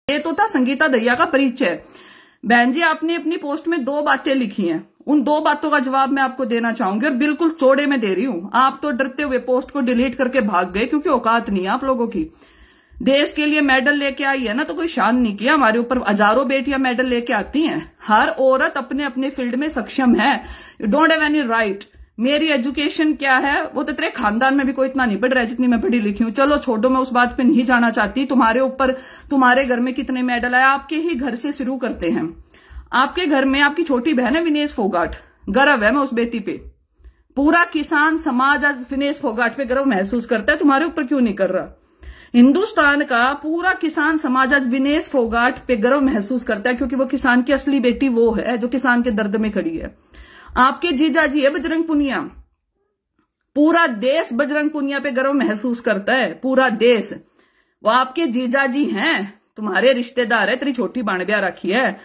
ये तो था संगीता दहिया का परिचय। बहन जी, आपने अपनी पोस्ट में 2 बातें लिखी हैं, उन 2 बातों का जवाब मैं आपको देना चाहूंगी और बिल्कुल चौड़े में दे रही हूं। आप तो डरते हुए पोस्ट को डिलीट करके भाग गए क्योंकि औकात नहीं है आप लोगों की। देश के लिए मेडल लेके आई है ना, तो कोई शान नहीं किया। हमारे ऊपर हजारों बेटियां मेडल लेके आती हैं। हर औरत अपने अपने फील्ड में सक्षम है। You don't have any right. मेरी एजुकेशन क्या है वो तो तेरे खानदान में भी कोई इतना नहीं पढ़ रहा है जितनी मैं पढ़ी लिखी हूं। चलो छोड़ो, मैं उस बात पे नहीं जाना चाहती। तुम्हारे ऊपर, तुम्हारे घर में कितने मेडल आए, आपके ही घर से शुरू करते हैं। आपके घर में आपकी छोटी बहन है विनेश फोगाट, गर्व है मैं उस बेटी पे। पूरा किसान समाज आज विनेश फोगाट पे गर्व महसूस करता है, तुम्हारे ऊपर क्यों नहीं कर रहा? हिंदुस्तान का पूरा किसान समाज आज विनेश फोगाट पे गर्व महसूस करता है क्योंकि वो किसान की असली बेटी वो है जो किसान के दर्द में खड़ी है। आपके जीजाजी है बजरंग पुनिया। पूरा देश बजरंग पुनिया पे गर्व महसूस करता है, पूरा देश। वो आपके जीजाजी हैं, तुम्हारे रिश्तेदार है, तेरी छोटी बाणब्या रखी है।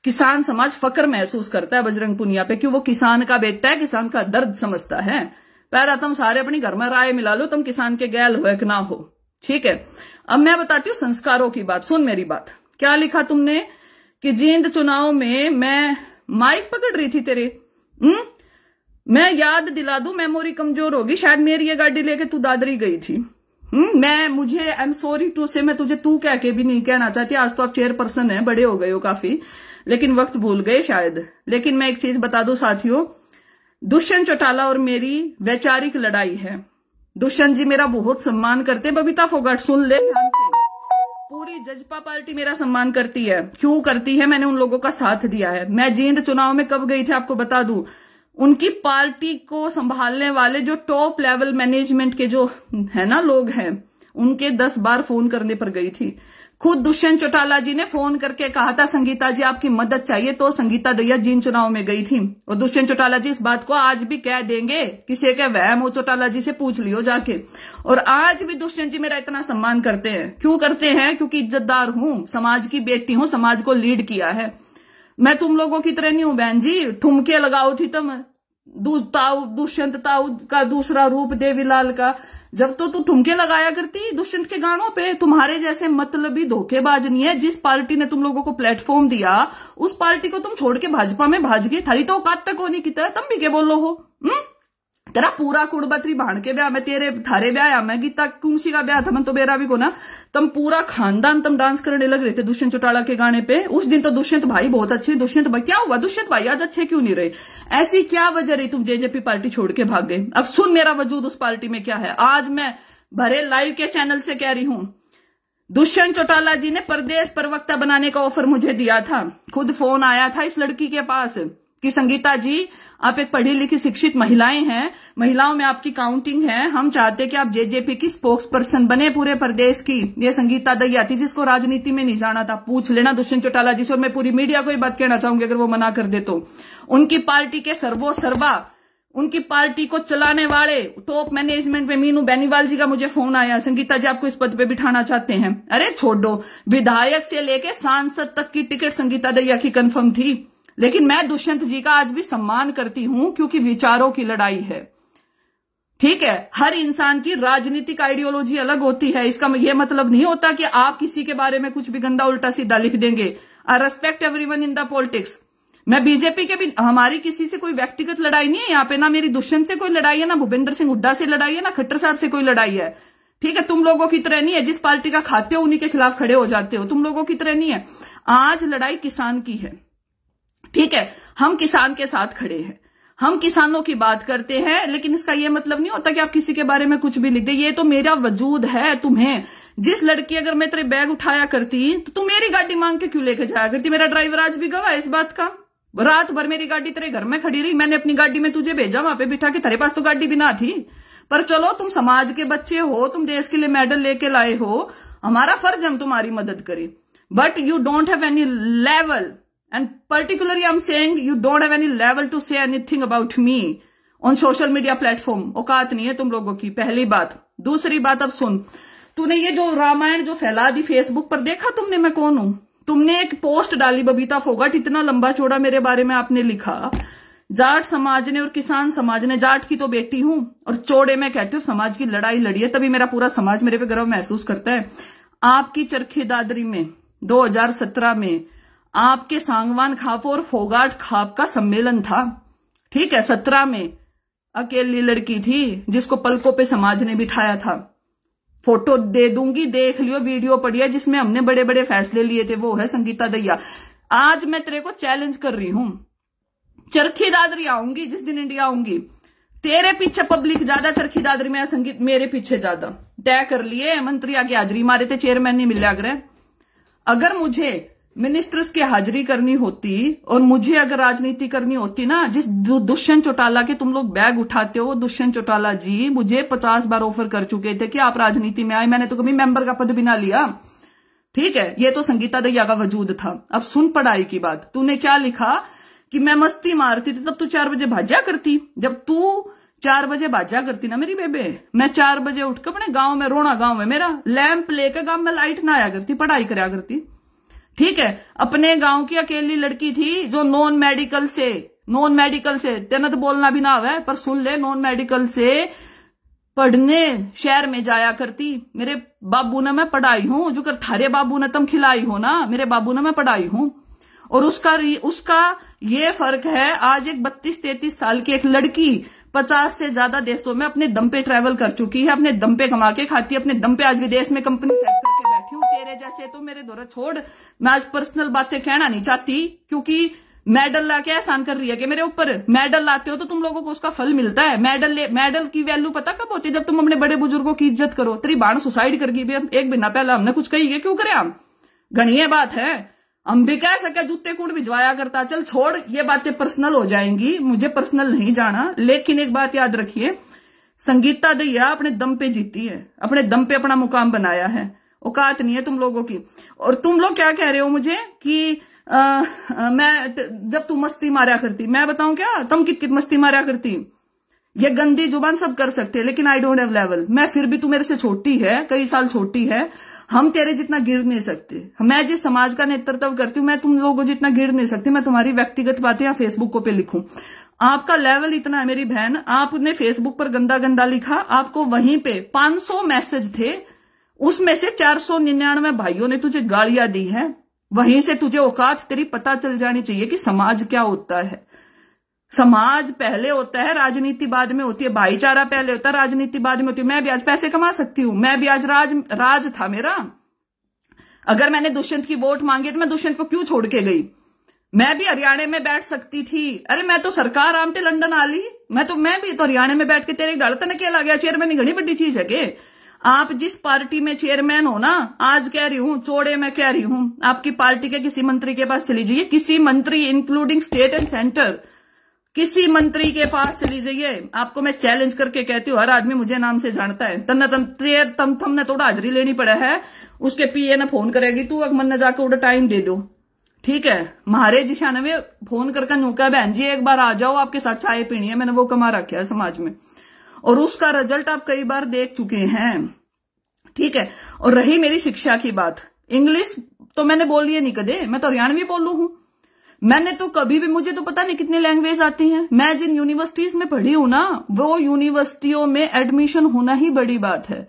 किसान समाज फक्र महसूस करता है बजरंग पुनिया पे, क्यों? वो किसान का बेटा है, किसान का दर्द समझता है। पहला तुम सारे अपनी घर में राय मिला लो, तुम किसान के गैल हो कि ना हो, ठीक है। अब मैं बताती हूँ संस्कारों की बात। सुन मेरी बात। क्या लिखा तुमने कि जींद चुनाव में मैं माइक पकड़ रही थी तेरे। मैं याद दिला दूं, मेमोरी कमजोर होगी शायद, मेरी ये गाड़ी लेके तू दादरी गई थी। मुझे आई एम सॉरी टू से, मैं तुझे तू कह के भी नहीं कहना चाहती। आज तो आप चेयरपर्सन है, बड़े हो गए हो काफी, लेकिन वक्त भूल गए शायद। लेकिन मैं एक चीज बता दूं साथियों, दुष्यंत चौटाला और मेरी वैचारिक लड़ाई है। दुष्यंत जी मेरा बहुत सम्मान करते हैं। बबीता फोगाट सुन ले ध्यान से, पूरी जजपा पार्टी मेरा सम्मान करती है। क्यों करती है? मैंने उन लोगों का साथ दिया है। मैं जींद चुनाव में कब गई थी आपको बता दूं। उनकी पार्टी को संभालने वाले जो टॉप लेवल मैनेजमेंट के जो है ना लोग हैं, उनके 10 बार फोन करने पर गई थी। खुद दुष्यंत चौटाला जी ने फोन करके कहा था संगीता जी आपकी मदद चाहिए, तो संगीता दहिया जींद चुनाव में गई थी। और दुष्यंत चौटाला जी इस बात को आज भी कह देंगे, किसी के वहम हो चौटाला जी से पूछ लियो जाके। और आज भी दुष्यंत जी मेरा इतना सम्मान करते हैं। क्यों करते हैं? क्योंकि इज्जतदार हूं, समाज की बेटी हूं, समाज को लीड किया है। मैं तुम लोगों की तरह नहीं हूं बहन जी, ठुमके लगाओ थी तुम। दुष्यंत ताऊ का दूसरा रूप देवीलाल का, जब तो तू ठुमके लगाया करती दुष्यंत के गानों पे। तुम्हारे जैसे मतलबी धोखेबाज नहीं है। जिस पार्टी ने तुम लोगों को प्लेटफॉर्म दिया, उस पार्टी को तुम छोड़ के भाजपा में भाज गए। थारी तो औकात तक होनी की तरह, तुम भी क्या बोलो हो? तेरा पूरा कुड़बत्री भाण के ब्याह में, तेरे थारे ब्याह में, गीता कुंसी का ब्याह था, मन तो बेरा भी को ना, तुम पूरा खानदान तुम डांस करने लग रहे थे दुष्यंत चौटाला के गाने पे। उस दिन तो दुष्यंत भाई बहुत अच्छे, दुष्यंत भाई क्या हुआ? दुष्यंत भाई आज अच्छे क्यों नहीं रहे? ऐसी क्या वजह रही तुम जेजेपी पार्टी छोड़ के भाग गए? अब सुन मेरा वजूद उस पार्टी में क्या है। आज मैं भरे लाइव के चैनल से कह रही हूं, दुष्यंत चौटाला जी ने प्रदेश प्रवक्ता बनाने का ऑफर मुझे दिया था। खुद फोन आया था इस लड़की के पास कि संगीता जी आप एक पढ़ी लिखी शिक्षित महिलाएं हैं, महिलाओं में आपकी काउंटिंग है, हम चाहते कि आप जेजेपी की स्पोक्स पर्सन बने पूरे प्रदेश की। ये संगीता दहिया थी जिसको राजनीति में नहीं जाना था। पूछ लेना दुष्यंत चौटाला जी से। और मैं पूरी मीडिया को ये बात कहना चाहूंगी, अगर वो मना कर दे तो, उनकी पार्टी के सर्वा उनकी पार्टी को चलाने वाले टॉप मैनेजमेंट में मीनू बेनीवाल जी का मुझे फोन आया, संगीता जी आपको इस पद पे बिठाना चाहते हैं। अरे छोड़ो, विधायक से लेके सांसद तक की टिकट संगीता दहिया की कंफर्म थी। लेकिन मैं दुष्यंत जी का आज भी सम्मान करती हूं क्योंकि विचारों की लड़ाई है, ठीक है। हर इंसान की राजनीतिक आइडियोलॉजी अलग होती है। इसका यह मतलब नहीं होता कि आप किसी के बारे में कुछ भी गंदा उल्टा सीधा लिख देंगे। आई respect everyone in the politics. मैं बीजेपी के भी, हमारी किसी से कोई व्यक्तिगत लड़ाई नहीं है यहाँ पे, ना मेरी दुष्यंत से कोई लड़ाई है, ना भूपेंद्र सिंह हुड्डा से लड़ाई है, ना खट्टर साहब से कोई लड़ाई है, ठीक है। तुम लोगों की तरह नहीं है, जिस पार्टी का खाते हो उन्हीं के खिलाफ खड़े हो जाते हो। तुम लोगों की तरह नहीं है। आज लड़ाई किसान की है, ठीक है। हम किसान के साथ खड़े हैं, हम किसानों की बात करते हैं। लेकिन इसका यह मतलब नहीं होता कि आप किसी के बारे में कुछ भी लिख दे। ये तो मेरा वजूद है। तुम्हें जिस लड़की, अगर मैं तेरे बैग उठाया करती तो तू मेरी गाड़ी मांग के क्यों लेके जाया करती? मेरा ड्राइवर आज भी गवाह है इस बात का। रात भर मेरी गाड़ी तेरे घर में खड़ी रही, मैंने अपनी गाड़ी में तुझे भेजा वहां पे बिठा के। तेरे पास तो गाड़ी भी ना थी। पर चलो, तुम समाज के बच्चे हो, तुम देश के लिए मेडल लेके लाए हो, हमारा फर्ज हम तुम्हारी मदद करें। But you don't have any level, and particularly I'm saying you don't have any level to say anything about me on social media platform. औकात नहीं है तुम लोगों की, पहली बात। दूसरी बात, अब सुन, तूने ये जो रामायण जो फैला दी फेसबुक पर, देखा तुमने मैं कौन हूं? तुमने एक पोस्ट डाली बबीता फोगाट, इतना लंबा चौड़ा मेरे बारे में आपने लिखा। जाट समाज ने और किसान समाज ने, जाट की तो बेटी हूं और चौड़े में कहती हूँ समाज की लड़ाई लड़ी है, तभी मेरा पूरा समाज मेरे पे गर्व महसूस करता है। आपकी चरखी दादरी में 2017 में आपके सांगवान खाप और फोगाट खाप का सम्मेलन था। ठीक है, 17 में अकेली लड़की थी जिसको पलकों पे समाज ने बिठाया था। फोटो दे दूंगी, देख लियो, वीडियो पढ़िए, जिसमें हमने बड़े बड़े फैसले लिए थे, वो है संगीता दहिया। आज मैं तेरे को चैलेंज कर रही हूं, चरखी दादरी आऊंगी जिस दिन इंडिया आऊंगी, तेरे पीछे पब्लिक ज्यादा, चरखी दादरी में संगीत मेरे पीछे ज्यादा। तय कर लिए, मंत्री आगे हाजिरी मारे थे, चेयरमैन नहीं मिले आगरे। अगर मुझे मिनिस्टर्स की हाजिरी करनी होती और मुझे अगर राजनीति करनी होती ना, जिस दुष्यंत चौटाला के तुम लोग बैग उठाते हो, दुष्यंत चौटाला जी मुझे 50 बार ऑफर कर चुके थे कि आप राजनीति में आए, मैंने तो कभी मेंबर का पद भी ना लिया। ठीक है, ये तो संगीता दहिया का वजूद था। अब सुन पढ़ाई की बात, तूने क्या लिखा कि मैं मस्ती मारती थी, तब तू 4 बजे भाजा करती। जब तू 4 बजे भाजा करती ना मेरी बेबे, मैं 4 बजे उठकर अपने गांव में, रोना गांव में मेरा, लैंप लेकर गांव में लाइट ना आया करती, पढ़ाई कराया करती। ठीक है, अपने गांव की अकेली लड़की थी जो नॉन मेडिकल से तेना तो बोलना भी ना आवे, पर सुन ले, नॉन मेडिकल से पढ़ने शहर में जाया करती। मेरे बाबू ने मैं पढ़ाई हूं, जो कर थारे बाबू ने तुम खिलाई हो ना, मेरे बाबू ने मैं पढ़ाई हूं। और उसका ये फर्क है, आज एक 32-33 साल की एक लड़की 50 से ज्यादा देशों में अपने दम पे ट्रैवल कर चुकी है, अपने दम पे कमा के खाती है, अपने दम पे आज विदेश में कंपनी सेट करके बैठी हूँ। तेरे जैसे तो मेरे दौरा छोड़, मैं आज पर्सनल बातें कहना नहीं चाहती, क्योंकि मेडल लाके एहसान कर रही है कि मेरे ऊपर। मेडल लाते हो तो तुम लोगों को उसका फल मिलता है। मेडल की वैल्यू पता कब होती है? जब तुम अपने बड़े बुजुर्गों की इज्जत करो। तेरी बाण सुसाइड कर गई, एक महीना पहले हमने कुछ कही है, क्यों करे हम? गणीय बात है, हम भी कह सके जूते कूड़ भिजवाया करता। चल छोड़, ये बातें पर्सनल हो जाएंगी, मुझे पर्सनल नहीं जाना। लेकिन एक बात याद रखिए, संगीता दहिया अपने दम पे जीती है, अपने दम पे अपना मुकाम बनाया है। औकात नहीं है तुम लोगों की। और तुम लोग क्या कह रहे हो मुझे कि मैं जब तू मस्ती मारा करती, मैं बताऊं क्या तुम कित मस्ती मारा करती? ये गंदी जुबान सब कर सकते हैं, लेकिन आई डोंट हैव लेवल। मैं फिर भी, तू मेरे से छोटी है, कई साल छोटी है, हम तेरे जितना गिर नहीं सकते। मैं जिस समाज का नेतृत्व करती हूँ, मैं तुम लोगों जितना गिर नहीं सकती। मैं तुम्हारी व्यक्तिगत बातें या फेसबुक पे लिखूं, आपका लेवल इतना है मेरी बहन। आपने फेसबुक पर गंदा गंदा लिखा, आपको वहीं पे 500 मैसेज थे, उसमें से 499 भाइयों ने तुझे गालियां दी है। वहीं से तुझे औकात तेरी पता चल जानी चाहिए कि समाज क्या होता है। समाज पहले होता है, राजनीति बाद में होती है। भाईचारा पहले होता है, राजनीति बाद में होती है। मैं भी आज पैसे कमा सकती हूँ, मैं भी आज राज था मेरा। अगर मैंने दुष्यंत की वोट मांगी तो मैं दुष्यंत को क्यों छोड़ के गई? मैं भी हरियाणा में बैठ सकती थी। अरे मैं तो सरकार आमते लंदन आ ली, मैं भी तो हरियाणा में बैठ के तेरे डालता न केला गया। चेयरमैन घनी बड़ी चीज है के? आप जिस पार्टी में चेयरमैन हो ना, आज कह रही हूं, चौड़े में कह रही हूं, आपकी पार्टी के किसी मंत्री के पास चली जाइए, किसी मंत्री इंक्लूडिंग स्टेट एंड सेंटर, किसी मंत्री के पास चली जाइए। आपको मैं चैलेंज करके कहती हूँ, हर आदमी मुझे नाम से जानता है। तमने थोड़ा हाजिरी लेनी पड़ा है, उसके पीए ने फोन करेगी, तू अगर मन जाकर उड़ा टाइम दे दो। ठीक है, महारे जिशाने में फोन करके नूका, बहन जी एक बार आ जाओ, आपके साथ चाय पीनी है। मैंने वो कमा रखा है समाज में, और उसका रिजल्ट आप कई बार देख चुके हैं। ठीक है, और रही मेरी शिक्षा की बात, इंग्लिश तो मैंने बोली है नहीं कदे, मैं तो हरियाणवी बोलू हूं। मैंने तो कभी भी, मुझे तो पता नहीं कितनी लैंग्वेज आती हैं। मैं जिन यूनिवर्सिटीज में पढ़ी हूं ना, वो यूनिवर्सिटियों में एडमिशन होना ही बड़ी बात है।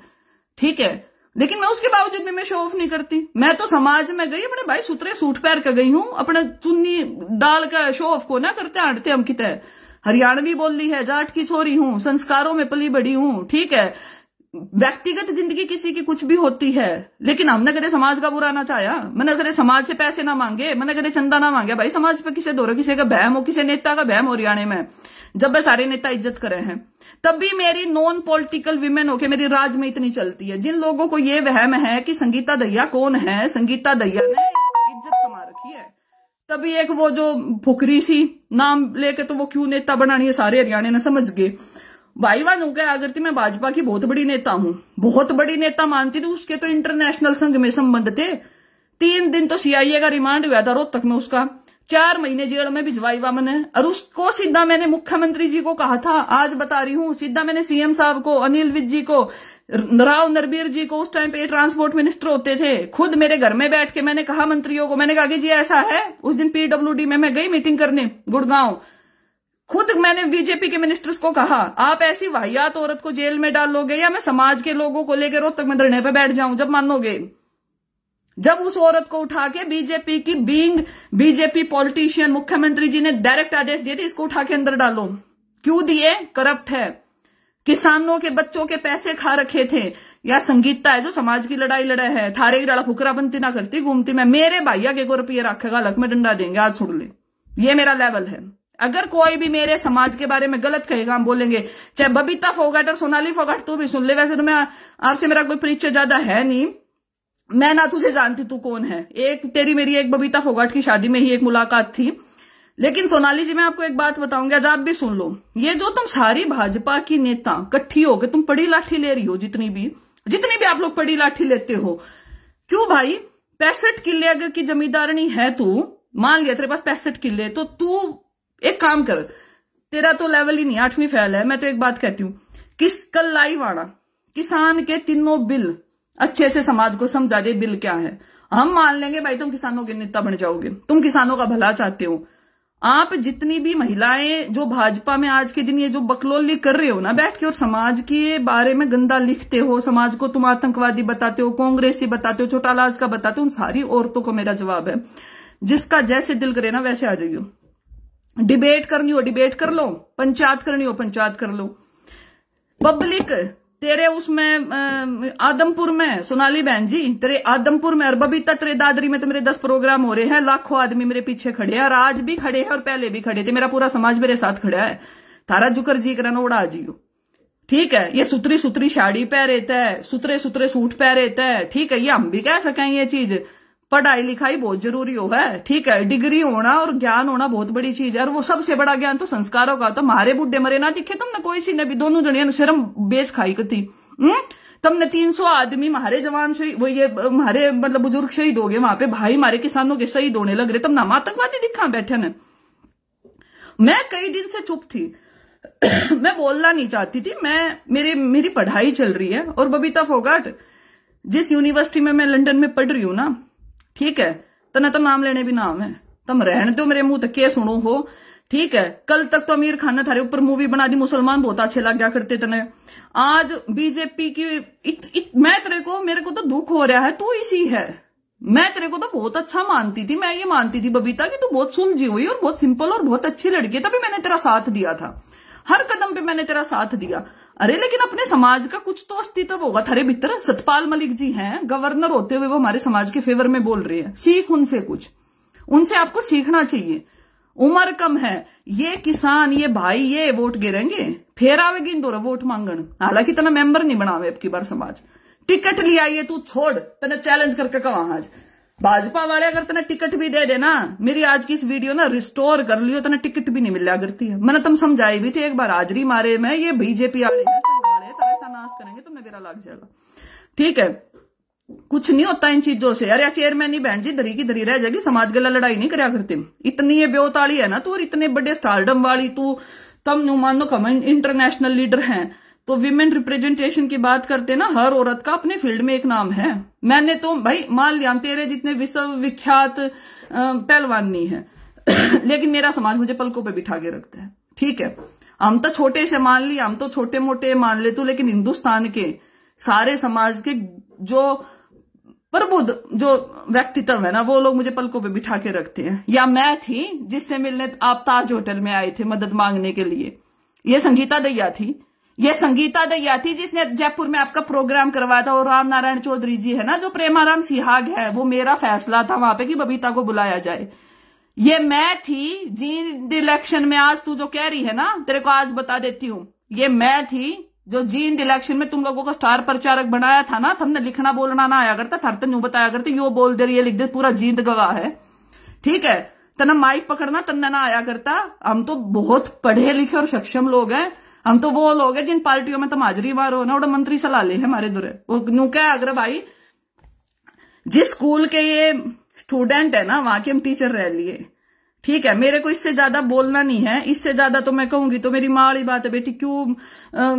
ठीक है, लेकिन मैं उसके बावजूद भी मैं शो ऑफ नहीं करती। मैं तो समाज में गई, अपने भाई सुतरे सूट पहन कर गई हूं, अपने चुन्नी डाल का शो ऑफ को ना करते हटते हम कितने। हरियाणवी बोली है, जाट की छोरी हूं, संस्कारों में पली बड़ी हूं। ठीक है, व्यक्तिगत जिंदगी किसी की कुछ भी होती है, लेकिन हमने कदे समाज का बुरा ना चाहा। मैंने कदे समाज से पैसे ना मांगे, मैंने कदे चंदा ना मांगे। भाई समाज पे किसी दौरा, किसी का बहम हो, किसी नेता का बहम हो हरियाणा में, जब वे सारे नेता इज्जत करे हैं, तब भी मेरी नॉन पॉलिटिकल विमेन होके मेरी राज में इतनी चलती है। जिन लोगों को ये वहम है कि संगीता दहिया कौन है, संगीता दहिया ने इज्जत कमा रखी है। तभी एक वो जो फुकरी सी नाम लेके तो वो क्यों नेता बनानी है, सारे हरियाणा ने समझ गए। भाई वानू क्या अगर थी, मैं भाजपा की बहुत बड़ी नेता हूं, बहुत बड़ी नेता मानती थी। उसके तो इंटरनेशनल संघ में संबंध थे। 3 दिन तो सीआईए का रिमांड हुआ था रोहतक में, उसका 4 महीने जेल में भिजवाई हुआ मैंने। और उसको सीधा मैंने मुख्यमंत्री जी को कहा था, आज बता रही हूं, सीधा मैंने सीएम साहब को, अनिल विज जी को, राव नरबीर जी को, उस टाइम पे ट्रांसपोर्ट मिनिस्टर होते थे, खुद मेरे घर में बैठ के मैंने कहा मंत्रियों को, मैंने कहा कि जी ऐसा है। उस दिन पीडब्ल्यूडी में मैं गई मीटिंग करने गुड़गांव, खुद मैंने बीजेपी के मिनिस्टर्स को कहा, आप ऐसी वाहियात औरत को जेल में डालोगे या मैं समाज के लोगों को लेकर रोहतक में धरने पे बैठ जाऊं जब मानोगे? जब उस औरत को उठा के बीजेपी की बीजेपी पॉलिटिशियन मुख्यमंत्री जी ने डायरेक्ट आदेश दिए थे, इसको उठा के अंदर डालो। क्यों दिए? करप्ट है, किसानों के बच्चों के पैसे खा रखे थे। या संगीता है जो समाज की लड़ाई लड़ा है, थारे की डाला फुकरा बनती ना करती घूमती, मैं मेरे भैया के को रुपये रखेगा, लक में डंडा देंगे, आज छोड़ ले। ये मेरा लेवल है। अगर कोई भी मेरे समाज के बारे में गलत कहेगा, हम बोलेंगे, चाहे बबीता फोगाट और सोनाली फोगाट तू भी सुन ले। वैसे तो मैं आपसे मेरा कोई परिचय ज्यादा है नहीं, मैं ना तुझे जानती तू कौन है। एक तेरी मेरी एक बबीता फोगाट की शादी में ही एक मुलाकात थी। लेकिन सोनाली जी, मैं आपको एक बात बताऊंगी, आज आप भी सुन लो। ये जो तुम सारी भाजपा की नेता इकट्ठी हो गए, तुम बड़ी लाठी ले रही हो, जितनी भी आप लोग बड़ी लाठी लेते हो, क्यों भाई? 65 किले अगर की जमींदारनी है तू, मान लिया तेरे पास 65 किले, तो तू एक काम कर, तेरा तो लेवल ही नहीं, 8वीं फेल है। मैं तो एक बात कहती हूं, कल लाइव आना, किसान के तीनों बिल अच्छे से समाज को समझा दे, बिल क्या है। हम मान लेंगे भाई तुम किसानों के नेता बन जाओगे, तुम किसानों का भला चाहते हो। आप जितनी भी महिलाएं जो भाजपा में आज के दिन ये जो बकलोली कर रहे हो ना बैठ के, और समाज के बारे में गंदा लिखते हो, समाज को तुम आतंकवादी बताते हो, कांग्रेसी बताते हो, छोटालाज का बताते हो, उन सारी औरतों को मेरा जवाब है, जिसका जैसे दिल करे ना वैसे आ जाइयो। डिबेट करनी हो डिबेट कर लो, पंचायत करनी हो पंचायत कर लो। पब्लिक तेरे उसमें आदमपुर में, सोनाली बहन जी तेरे आदमपुर में और बबीता तेरे दादरी में तो मेरे 10 प्रोग्राम हो रहे हैं, लाखों आदमी मेरे पीछे खड़े हैं, और आज भी खड़े हैं और पहले भी खड़े थे। मेरा पूरा समाज मेरे साथ खड़ा है। थारा जुकर जी करना उड़ा जियो, ठीक है। ये सुतरी सुतरी साड़ी पहरे थे, सुतरे सुतरे सूट पहरे थे, ठीक है। ये हम भी कह सकें ये चीज, पढ़ाई लिखाई बहुत जरूरी हो है, ठीक है। डिग्री होना और ज्ञान होना बहुत बड़ी चीज है, और वो सबसे बड़ा ज्ञान तो संस्कारों का। तो हमारे बुढ़े मरे ना दिखे तुमने कोई सी ने भी, दोनों जनिया शर्म बेच खाई थी। तुमने 300 आदमी हमारे जवान शहीद, वो ये हमारे मतलब बुजुर्ग शहीद हो गए वहां पे, भाई हमारे किसानों के शहीद होने लग रहे, तुम नाम आतंकवादी दिखा बैठे ने। मैं कई दिन से चुप थी मैं बोलना नहीं चाहती थी। मेरी पढ़ाई चल रही है, और बबीता फोगाट जिस यूनिवर्सिटी में मैं लंदन में पढ़ रही हूं ना, ठीक है, तना तो नाम लेने भी नाम है, तुम रहने दो मेरे मुंह तक के सुनो हो, ठीक है। कल तक तो आमिर खान ने थारे ऊपर मूवी बना दी, मुसलमान बहुत अच्छे लग गया करते तने। आज बीजेपी की मेरे को तो दुख हो रहा है, तू इसी है। मैं तेरे को तो बहुत अच्छा मानती थी, मैं ये मानती थी बबीता कि तू बहुत सुलझी हुई और बहुत सिंपल और बहुत अच्छी लड़की है, तभी मैंने तेरा साथ दिया था, हर कदम पे मैंने तेरा साथ दिया। अरे लेकिन अपने समाज का कुछ तो अस्तित्व होगा थारे भीतर। सतपाल मलिक जी हैं, गवर्नर होते हुए वो हमारे समाज के फेवर में बोल रहे हैं, सीख उनसे कुछ, उनसे आपको सीखना चाहिए। उम्र कम है, ये किसान ये भाई ये वोट गिरेंगे, फिर आवेगी इंदौर वोट मांगन। हालांकि तना मेंबर नहीं बनावे अब की बार समाज, टिकट ले आइए तू छोड़, तना चैलेंज करके कहा आज भाजपा वाले अगर तना टिकट भी दे देना, मेरी आज की इस वीडियो ना रिस्टोर कर लियो, तना टिकट भी नहीं मिला करती है। मैंने तुम समझाई भी थी एक बार, हाजरी मारे में ये बीजेपी वाले ऐसा नाश करेंगे तो मेरा लग जाएगा, ठीक है। कुछ नहीं होता इन चीजों से। अरे चेयरमैन ही बहन जी धरी की धरी रह जाएगी, समाज गला लड़ाई नहीं करा करते। इतनी ये ब्योताली है ना तू, और इतने बड़े स्टारडम वाली तू, तम मानो कम इंटरनेशनल लीडर हैं, तो विमेन रिप्रेजेंटेशन की बात करते ना, हर औरत का अपने फील्ड में एक नाम है। मैंने तो भाई मान लिया तेरे जितने विश्व विख्यात पहलवान नहीं है लेकिन मेरा समाज मुझे पलकों पे बिठा के रखता है, ठीक है। हम तो छोटे से मान लिया, हम तो छोटे मोटे मान ले तो, लेकिन हिंदुस्तान के सारे समाज के जो प्रबुद्ध जो व्यक्तित्व है ना, वो लोग मुझे पलकों पे बिठा के रखते हैं। या मैं थी जिससे मिलने आप ताज होटल में आए थे मदद मांगने के लिए, ये संगीता दैया थी। ये संगीता दैया थी जिसने जयपुर में आपका प्रोग्राम करवाया था, और राम नारायण चौधरी जी है ना जो प्रेमाराम सिहाग है, वो मेरा फैसला था वहां पे कि बबीता को बुलाया जाए। ये मैं थी जींद इलेक्शन में, आज तू जो कह रही है ना, तेरे को आज बता देती हूँ, ये मैं थी जो जींद इलेक्शन में तुम लोगों को स्टार प्रचारक बनाया था ना। तुमने लिखना बोलना ना आया करता, थर यूं बताया करते, यो बोल दे रही है लिख दे, पूरा जींद गवाह है, ठीक है। तना माइक पकड़ना तन्ना ना आया करता। हम तो बहुत पढ़े लिखे और सक्षम लोग हैं, हम तो वो लोग हैं जिन पार्टियों में तुम हाजरी मारो ना, और मंत्री सलाह ले है हमारे दुरे। वो न्यू क्या अगर भाई जिस स्कूल के ये स्टूडेंट है ना, वहां के हम टीचर रह लिए, ठीक है। मेरे को इससे ज्यादा बोलना नहीं है, इससे ज्यादा तो मैं कहूंगी तो मेरी माँ वाली बात है, बेटी क्यों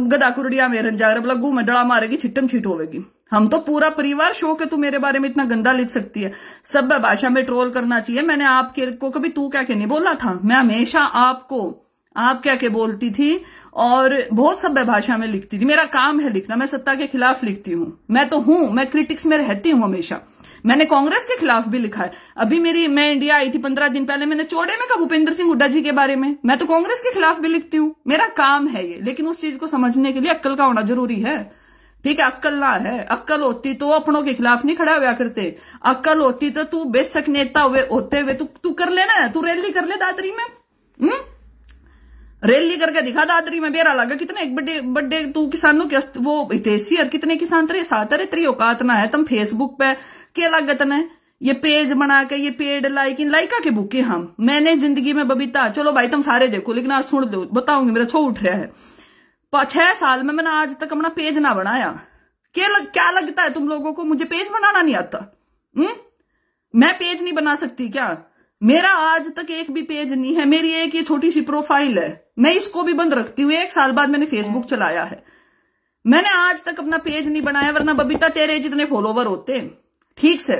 गदा कुरडिया में रंजा लगू में डड़ा मारेगी, छिट्टम छिट होगी। हम तो पूरा परिवार शौक है, तू मेरे बारे में इतना गंदा लिख सकती है, सब भाषा में ट्रोल करना चाहिए। मैंने आपके को कभी तू क्या के नहीं बोला था, मैं हमेशा आपको आप क्या के बोलती थी, और बहुत सभ्य भाषा में लिखती थी। मेरा काम है लिखना, मैं सत्ता के खिलाफ लिखती हूँ, मैं तो हूं, मैं क्रिटिक्स में रहती हूँ हमेशा। मैंने कांग्रेस के खिलाफ भी लिखा है। अभी मैं इंडिया आई थी 15 दिन पहले, मैंने चौड़े में कहा भूपेंद्र सिंह हुड्डा जी के बारे में। मैं तो कांग्रेस के खिलाफ भी लिखती हूँ, मेरा काम है ये। लेकिन उस चीज को समझने के लिए अक्ल का होना जरूरी है। ठीक है, अक्ल ना है। अक्ल होती तो अपनों के खिलाफ नहीं खड़ा हुआ करते। अक्ल होती तो तू बेशक नेता होते हुए तू कर लेना, तू रैली कर ले दादरी में। रैली करके दिखा दादरी में, बेरा लगा कितने एक बड़े तू किसानों के वो हितेशी और कितने किसान तेरे साथ अरे तेरी औकात ना है। तुम फेसबुक पे क्या लागत ने ये पेज बना के ये पेड लाइका के भूखे हम। मैंने जिंदगी में बबीता, चलो भाई तुम सारे देखो लेकिन आज सुन दो, बताऊंगी मेरा छो उठ रहा है। 6 साल में मैंने आज तक अपना पेज ना बनाया। क्या लगता है तुम लोगों को मुझे पेज बनाना नहीं आता? मैं पेज नहीं बना सकती क्या? मेरा आज तक एक भी पेज नहीं है। मेरी एक ये छोटी सी प्रोफाइल है, मैं इसको भी बंद रखती हूँ। 1 साल बाद मैंने फेसबुक चलाया है, मैंने आज तक अपना पेज नहीं बनाया। वरना बबीता तेरे जितने फॉलोवर होते, ठीक से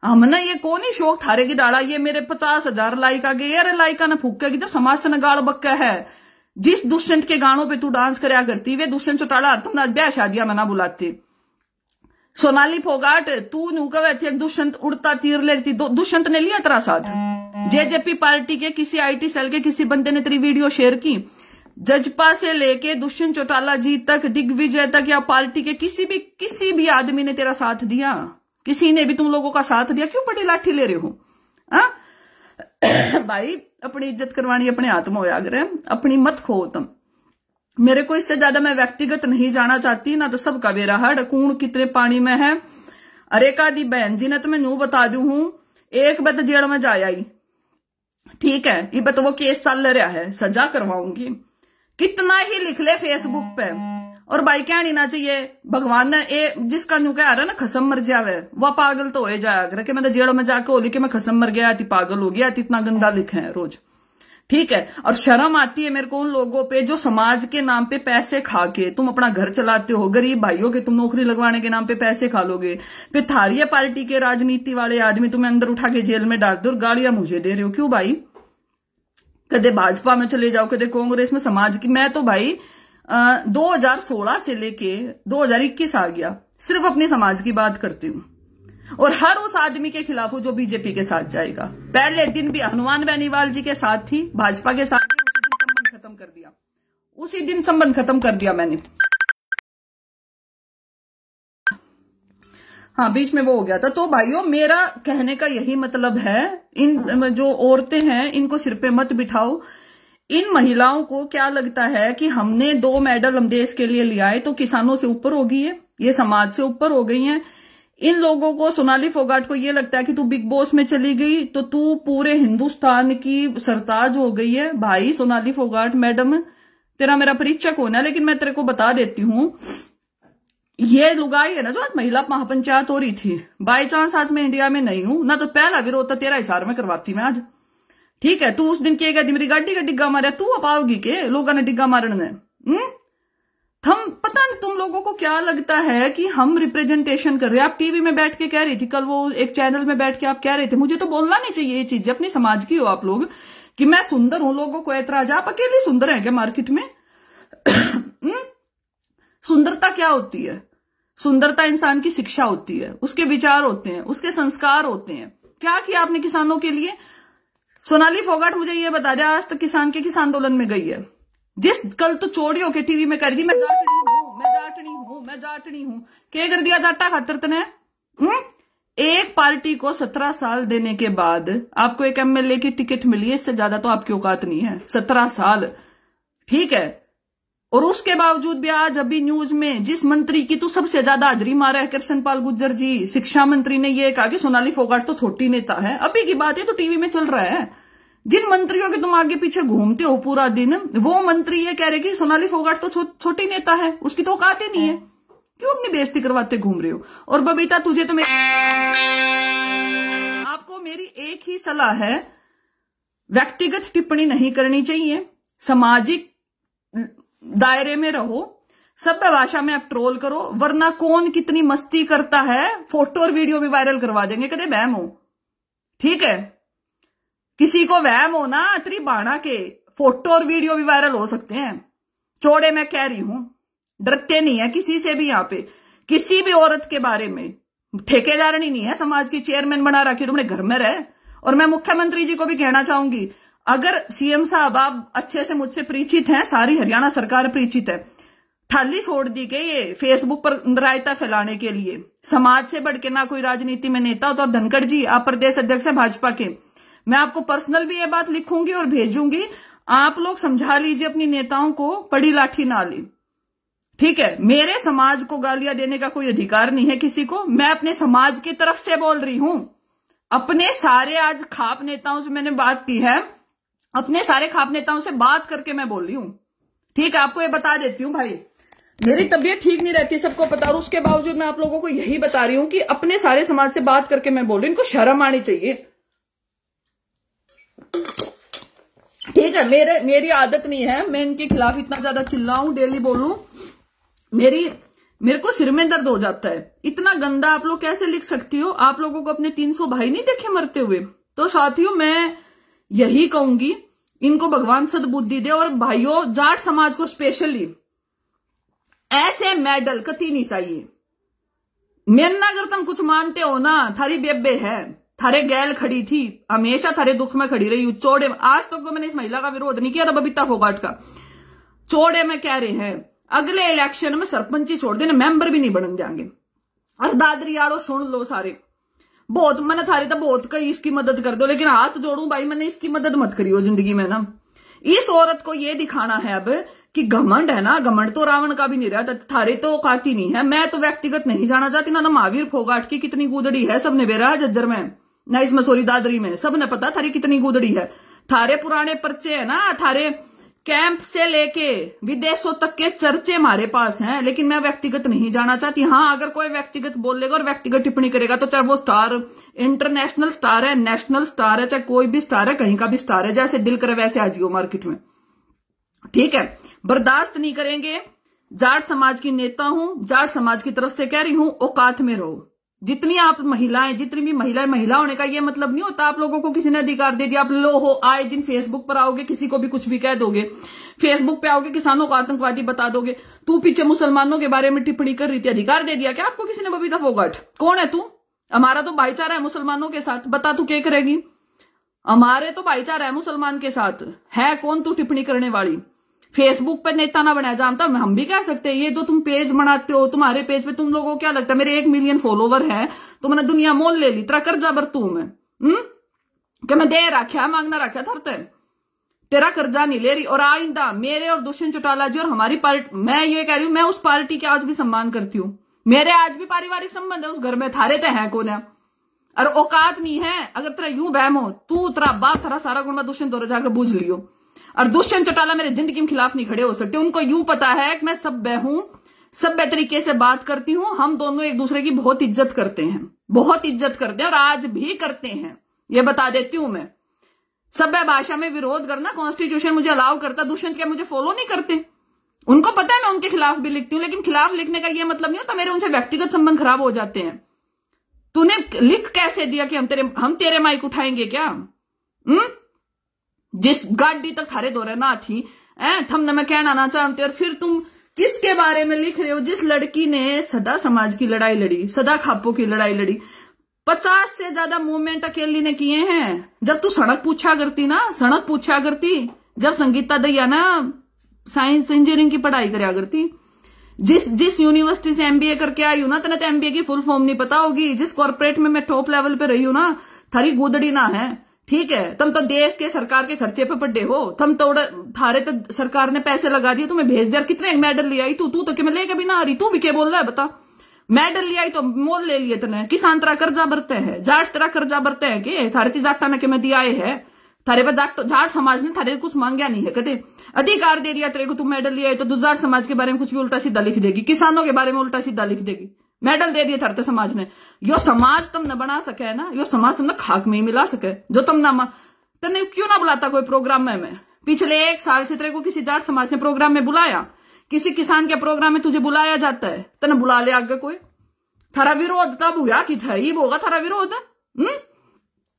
हमने ये कौन ही शौक थारे की डाला। ये मेरे 50,000 लाइक आ गए। अरे लाइका ना फूकेगी जब समाज से न गाड़ बक्का है। जिस दुष्यंत के गानों पे तू डांस करया करती, वे दुष्यंत चौटाला तुम ना ब्याह शादियां में ना बुलाती। सोनाली फोगाट तू नुकवे थी, दुष्यंत उड़ता तीर लेती। दुष्यंत ने लिया तेरा साथ। जेजेपी पार्टी के किसी आईटी सेल के किसी बंदे ने तेरी वीडियो शेयर की। जजपा से लेके दुष्यंत चौटाला जी तक, दिग्विजय तक, या पार्टी के किसी भी आदमी ने तेरा साथ दिया? किसी ने भी तुम लोगों का साथ दिया? क्यों बड़ी लाठी ले रहे हो? भाई अपनी इज्जत करवानी अपने हाथ में होया करे, अपनी मत खो तुम। मेरे को इससे ज्यादा मैं व्यक्तिगत नहीं जाना चाहती ना। तो सबका बेरा हड़ कूण कितने पानी में है। अरे का दी बहन जी ने तो मैं नू बता दू हूं, एक बत जेल में जा आई, ठीक है, ये बत वो केस चल रहा है, सजा करवाऊंगी। कितना ही लिख ले फेसबुक पे। और भाई क्या नहीं ना चाहिए, भगवान ने जिसका न्यू कह रहा ना खसम मर जावे, वह पागल तो हो जाएगा कि मैं जेल में जाके होली कि मैं खसम मर गया थी, पागल हो गया थी। इतना गंदा लिखे है रोज, ठीक है। और शर्म आती है मेरे को उन लोगों पे जो समाज के नाम पे पैसे खा के तुम अपना घर चलाते हो। गरीब भाइयों के तुम नौकरी लगवाने के नाम पे पैसे खा लोगे, फिर थारिया पार्टी के राजनीति वाले आदमी तुम्हें अंदर उठा के जेल में डाल दो और गालियां मुझे दे रहे हो। क्यों भाई? कदे भाजपा में चले जाओ, कदे कांग्रेस में, समाज की। मैं तो भाई 2016 से लेके 2021 आ गया, सिर्फ अपने समाज की बात करती हूँ। और हर उस आदमी के खिलाफ हूं जो बीजेपी के साथ जाएगा। पहले दिन भी हनुमान बेनीवाल जी के साथ थी, भाजपा के साथ थी, उसी दिन संबंध खत्म कर दिया। उसी दिन संबंध खत्म कर दिया मैंने। हाँ, बीच में वो हो गया था। तो भाइयों मेरा कहने का यही मतलब है, इन जो औरतें हैं इनको सिर पे मत बिठाओ। इन महिलाओं को क्या लगता है कि हमने 2 मेडल हम देश के लिए लिया है तो किसानों से ऊपर हो गई है, ये समाज से ऊपर हो गई है। इन लोगों को, सोनाली फोगाट को ये लगता है कि तू बिग बॉस में चली गई तो तू पूरे हिंदुस्तान की सरताज हो गई है। भाई सोनाली फोगाट मैडम, तेरा मेरा परिचय कौन है, लेकिन मैं तेरे को बता देती हूं, ये लुगाई है ना जो आज महिला महापंचायत हो रही थी, बाई चांस आज मैं इंडिया में नहीं हूं ना, तो पहला विरोध तो तेरा हिसार में करवाती मैं आज, ठीक है। तू उस दिन क्या मेरी गाड़ी का डिग्गा मारा, तू अपाओगी के लोगों ने डिग्गा मारने? हम पता नहीं तुम लोगों को क्या लगता है कि हम रिप्रेजेंटेशन कर रहे हैं। आप टीवी में बैठ के कह रही थी कल, वो एक चैनल में बैठ के आप कह रहे थे, मुझे तो बोलना नहीं चाहिए ये चीज, अपनी समाज की हो आप लोग, कि मैं सुंदर हूं, लोगों को ऐतराज। आप अकेले सुंदर है क्या मार्केट में? सुंदरता क्या होती है? सुंदरता इंसान की शिक्षा होती है, उसके विचार होते हैं, उसके संस्कार होते हैं। क्या किया आपने किसानों के लिए? सोनाली फोगाट मुझे ये बता दे, आज तक किसान के किस आंदोलन में गई है? जिस कल तो चोरी होके टीवी में कर दी मैं जाटनी हूं, मैं जाटनी हूं, मैं जाटनी हूं, क्या कर दिया जाटा खातर तने? एक पार्टी को 17 साल देने के बाद आपको एक एमएलए की टिकट मिली है, इससे ज्यादा तो आपकी औकात नहीं है। 17 साल, ठीक है। और उसके बावजूद भी आज अभी न्यूज में जिस मंत्री की तू सबसे ज्यादा हाजरी मारा है, कृष्णपाल गुर्जर जी, शिक्षा मंत्री ने यह कहा कि सोनाली फोगाट तो छोटी नेता है। अभी की बात है तो टीवी में चल रहा है। जिन मंत्रियों के तुम आगे पीछे घूमते हो पूरा दिन, वो मंत्री ये कह रहे कि सोनाली फोगाट तो छोटी नेता है, उसकी तो औकात ही नहीं है। क्यों अपनी बेइज्जती करवाते घूम रहे हो? और बबीता तुझे तो आपको मेरी एक ही सलाह है, व्यक्तिगत टिप्पणी नहीं करनी चाहिए, सामाजिक दायरे में रहो, सभ्य भाषा में आप ट्रोल करो, वरना कौन कितनी मस्ती करता है फोटो और वीडियो भी वायरल करवा देंगे, कदे बहम हो, ठीक है। किसी को वहम हो ना, तेरी बाणा के फोटो और वीडियो भी वायरल हो सकते हैं। चौड़े मैं कह रही हूं, डरते नहीं है किसी से भी। यहाँ पे किसी भी औरत के बारे में ठेकेदारनी नहीं है, समाज की चेयरमैन बना रखी, तुमने घर में रहे। और मैं मुख्यमंत्री जी को भी कहना चाहूंगी, अगर सीएम साहब आप अच्छे से मुझसे परिचित हैं, सारी हरियाणा सरकार परिचित है, ठाली छोड़ दी के ये फेसबुक पर रायता फैलाने के लिए। समाज से बढ़ के ना कोई राजनीति में नेता हो। तो धनखड़ जी, आप प्रदेश अध्यक्ष है भाजपा के, मैं आपको पर्सनल भी ये बात लिखूंगी और भेजूंगी, आप लोग समझा लीजिए अपनी नेताओं को, पड़ी लाठी ना ली, ठीक है। मेरे समाज को गालियां देने का कोई अधिकार नहीं है किसी को, मैं अपने समाज की तरफ से बोल रही हूं। अपने सारे आज खाप नेताओं से मैंने बात की है, अपने सारे खाप नेताओं से बात करके मैं बोल रही हूं, ठीक है। आपको ये बता देती हूं भाई, मेरी तबीयत ठीक नहीं रहती, सबको पता, और उसके बावजूद मैं आप लोगों को यही बता रही हूं कि अपने सारे समाज से बात करके मैं बोल रही हूं, इनको शर्म आनी चाहिए, ठीक है। मेरी आदत नहीं है मैं इनके खिलाफ इतना ज्यादा चिल्लाऊं, डेली बोलूं, मेरे को सिर में दर्द हो जाता है। इतना गंदा आप लोग कैसे लिख सकती हो? आप लोगों को अपने 300 भाई नहीं देखे मरते हुए? तो साथियों, मैं यही कहूंगी, इनको भगवान सद्बुद्धि दे। और भाइयों, जाट समाज को स्पेशली ऐसे मेडल कति नहीं चाहिए। मेरा अगर तुम कुछ मानते हो ना, थारी बेबे है, थारे गैल खड़ी थी, हमेशा थारे दुख में खड़ी रही, चौड़े। आज तक तो मैंने इस महिला का विरोध नहीं किया, बबीता फोगाट का। चौड़े में कह रहे हैं अगले इलेक्शन में सरपंची छोड़ देने, मेंबर भी नहीं बन जाएंगे। और दादरी आड़ो सुन लो सारे, बहुत मैंने थारी तो बहुत कही इसकी मदद कर दो, लेकिन हाथ जोड़ू भाई, मैंने इसकी मदद मत करियो जिंदगी में ना। इस औरत को ये दिखाना है अब कि घमंड है ना, घमंड तो रावण का भी नहीं रहा, थारे तो औकाती नहीं है। मैं तो व्यक्तिगत नहीं जाना चाहती ना महावीर फोगाट की कितनी गुदड़ी है, सबने बेरा है जज्जर में ना, इसमें सॉरी दादरी में, सबने पता थारी कितनी गुदड़ी है। थारे पुराने पर्चे है ना, थारे कैंप से लेके विदेशों तक के चर्चे हमारे पास हैं, लेकिन मैं व्यक्तिगत नहीं जाना चाहती। हाँ, अगर कोई व्यक्तिगत बोलेगा और व्यक्तिगत टिप्पणी करेगा, तो चाहे वो स्टार इंटरनेशनल स्टार है, नेशनल स्टार है, चाहे कोई भी स्टार है, कहीं का भी स्टार है, जैसे दिल करे वैसे आ जियो मार्केट में, ठीक है। बर्दाश्त नहीं करेंगे। जाट समाज की नेता हूं, जाट समाज की तरफ से कह रही हूं, औकात में रहो। जितनी आप महिलाएं, जितनी भी महिला होने का ये मतलब नहीं होता आप लोगों को किसी ने अधिकार दे दिया, आप लो हो, आए दिन फेसबुक पर आओगे, किसी को भी कुछ भी कह दोगे, फेसबुक पे आओगे, किसानों को आतंकवादी बता दोगे, तू पीछे मुसलमानों के बारे में टिप्पणी कर रही थी, अधिकार दे दिया क्या आपको किसी ने? बबीता फोगाट कौन है तू? हमारा तो भाईचारा है मुसलमानों के साथ, बता तू क्या करेगी? हमारे तो भाईचारा है मुसलमान के साथ, है कौन तू टिप्पणी करने वाली? फेसबुक पे नेता ना बनाया जानता, हम भी कह सकते हैं। ये जो तुम पेज बनाते हो, तुम्हारे पेज पे तुम लोगों को क्या लगता है मेरे 1 मिलियन फॉलोवर है तो मैंने दुनिया मोल ले ली, तेरा कर्जा बरतू मैं, क्या मैं दे रखा मांगना रखा थरते, तेरा कर्जा नहीं ले रही। और आइंदा मेरे और दुष्यंत चौटाला जी और हमारी पार्टी, मैं ये कह रही हूं, मैं उस पार्टी के आज भी सम्मान करती हूँ, मेरे आज भी पारिवारिक संबंध है उस घर में, थारे ते है कौन है? और औकात नहीं है, अगर तेरा यूं बहम हो, तू तेरा बाप तेरा सारा गुण दुष्यंत दौरे जाकर बूझ लियो। और दुष्यंत चौटाला मेरे जिंदगी के खिलाफ नहीं खड़े हो सकते, उनको यूं पता है कि मैं सभ्य हूं, सभ्य तरीके से बात करती हूं, हम दोनों एक दूसरे की बहुत इज्जत करते हैं, बहुत इज्जत करते हैं और आज भी करते हैं, ये बता देती हूं मैं। सभ्य भाषा में विरोध करना कॉन्स्टिट्यूशन मुझे अलाउ करता, दुष्यंत क्या मुझे फॉलो नहीं करते? उनको पता है मैं उनके खिलाफ भी लिखती हूँ, लेकिन खिलाफ लिखने का ये मतलब नहीं होता मेरे उनसे व्यक्तिगत संबंध खराब हो जाते हैं। तूने लिख कैसे दिया कि हम तेरे माइक उठाएंगे क्या? जिस गाड़ी तक थारे दौरे ना थी थम न मैं कहना ना चाहते, और फिर तुम किसके बारे में लिख रहे हो? जिस लड़की ने सदा समाज की लड़ाई लड़ी, सदा खापों की लड़ाई लड़ी, 50 से ज्यादा मूवमेंट अकेली ने किए हैं। जब तू सड़क पूछा करती ना, सड़क पूछा करती, जब संगीता दैया ना साइंस इंजीनियरिंग की पढ़ाई करा करती, जिस यूनिवर्सिटी से एमबीए करके आई हूं ना, तने तो एमबीए की फुल फॉर्म नहीं पता होगी। जिस कॉर्पोरेट में मैं टॉप लेवल पे रही हूं ना, थारी गुदड़ी ना है, ठीक है। तुम तो देश के सरकार के खर्चे पे पड़े हो, तुम तो थारे तो सरकार ने पैसे लगा दिए, तुम्हें भेज दिया। कितने मेडल ले आई तू तो कि मैं लेके भी ना आ रही, तू भी क्या बोल रहा है बता? मेडल ले आई तो मोल ले लिए तने, किसान तेरा कर्जा बरते है, जाट तेरा कर्जा बरते है कि थारे जाटा ने के मैं दिया है, थारे पर जाट समाज ने थारे कुछ मांगया नहीं है, कदे अधिकार दे दिया तेरे को, तू मेडल ले आई तो जाट समाज के बारे में कुछ भी उल्टा सीधा लिख देगी, किसानों के बारे में उल्टा सीधा लिख देगी। मेडल दे दिए थारे समाज ने, यो समाज तुम न बना सके है ना, यो समाज तुम न खाक में ही मिला सके, जो तुम ना तने क्यों ना बुलाता कोई प्रोग्राम में? मैं पिछले 1 साल से तेरे को किसी जाट समाज ने प्रोग्राम में बुलाया? किसी किसान के प्रोग्राम में तुझे बुलाया जाता है? तने बुला ले आगे कोई? थारा विरोध तब हुआ कि था ये होगा थारा विरोध?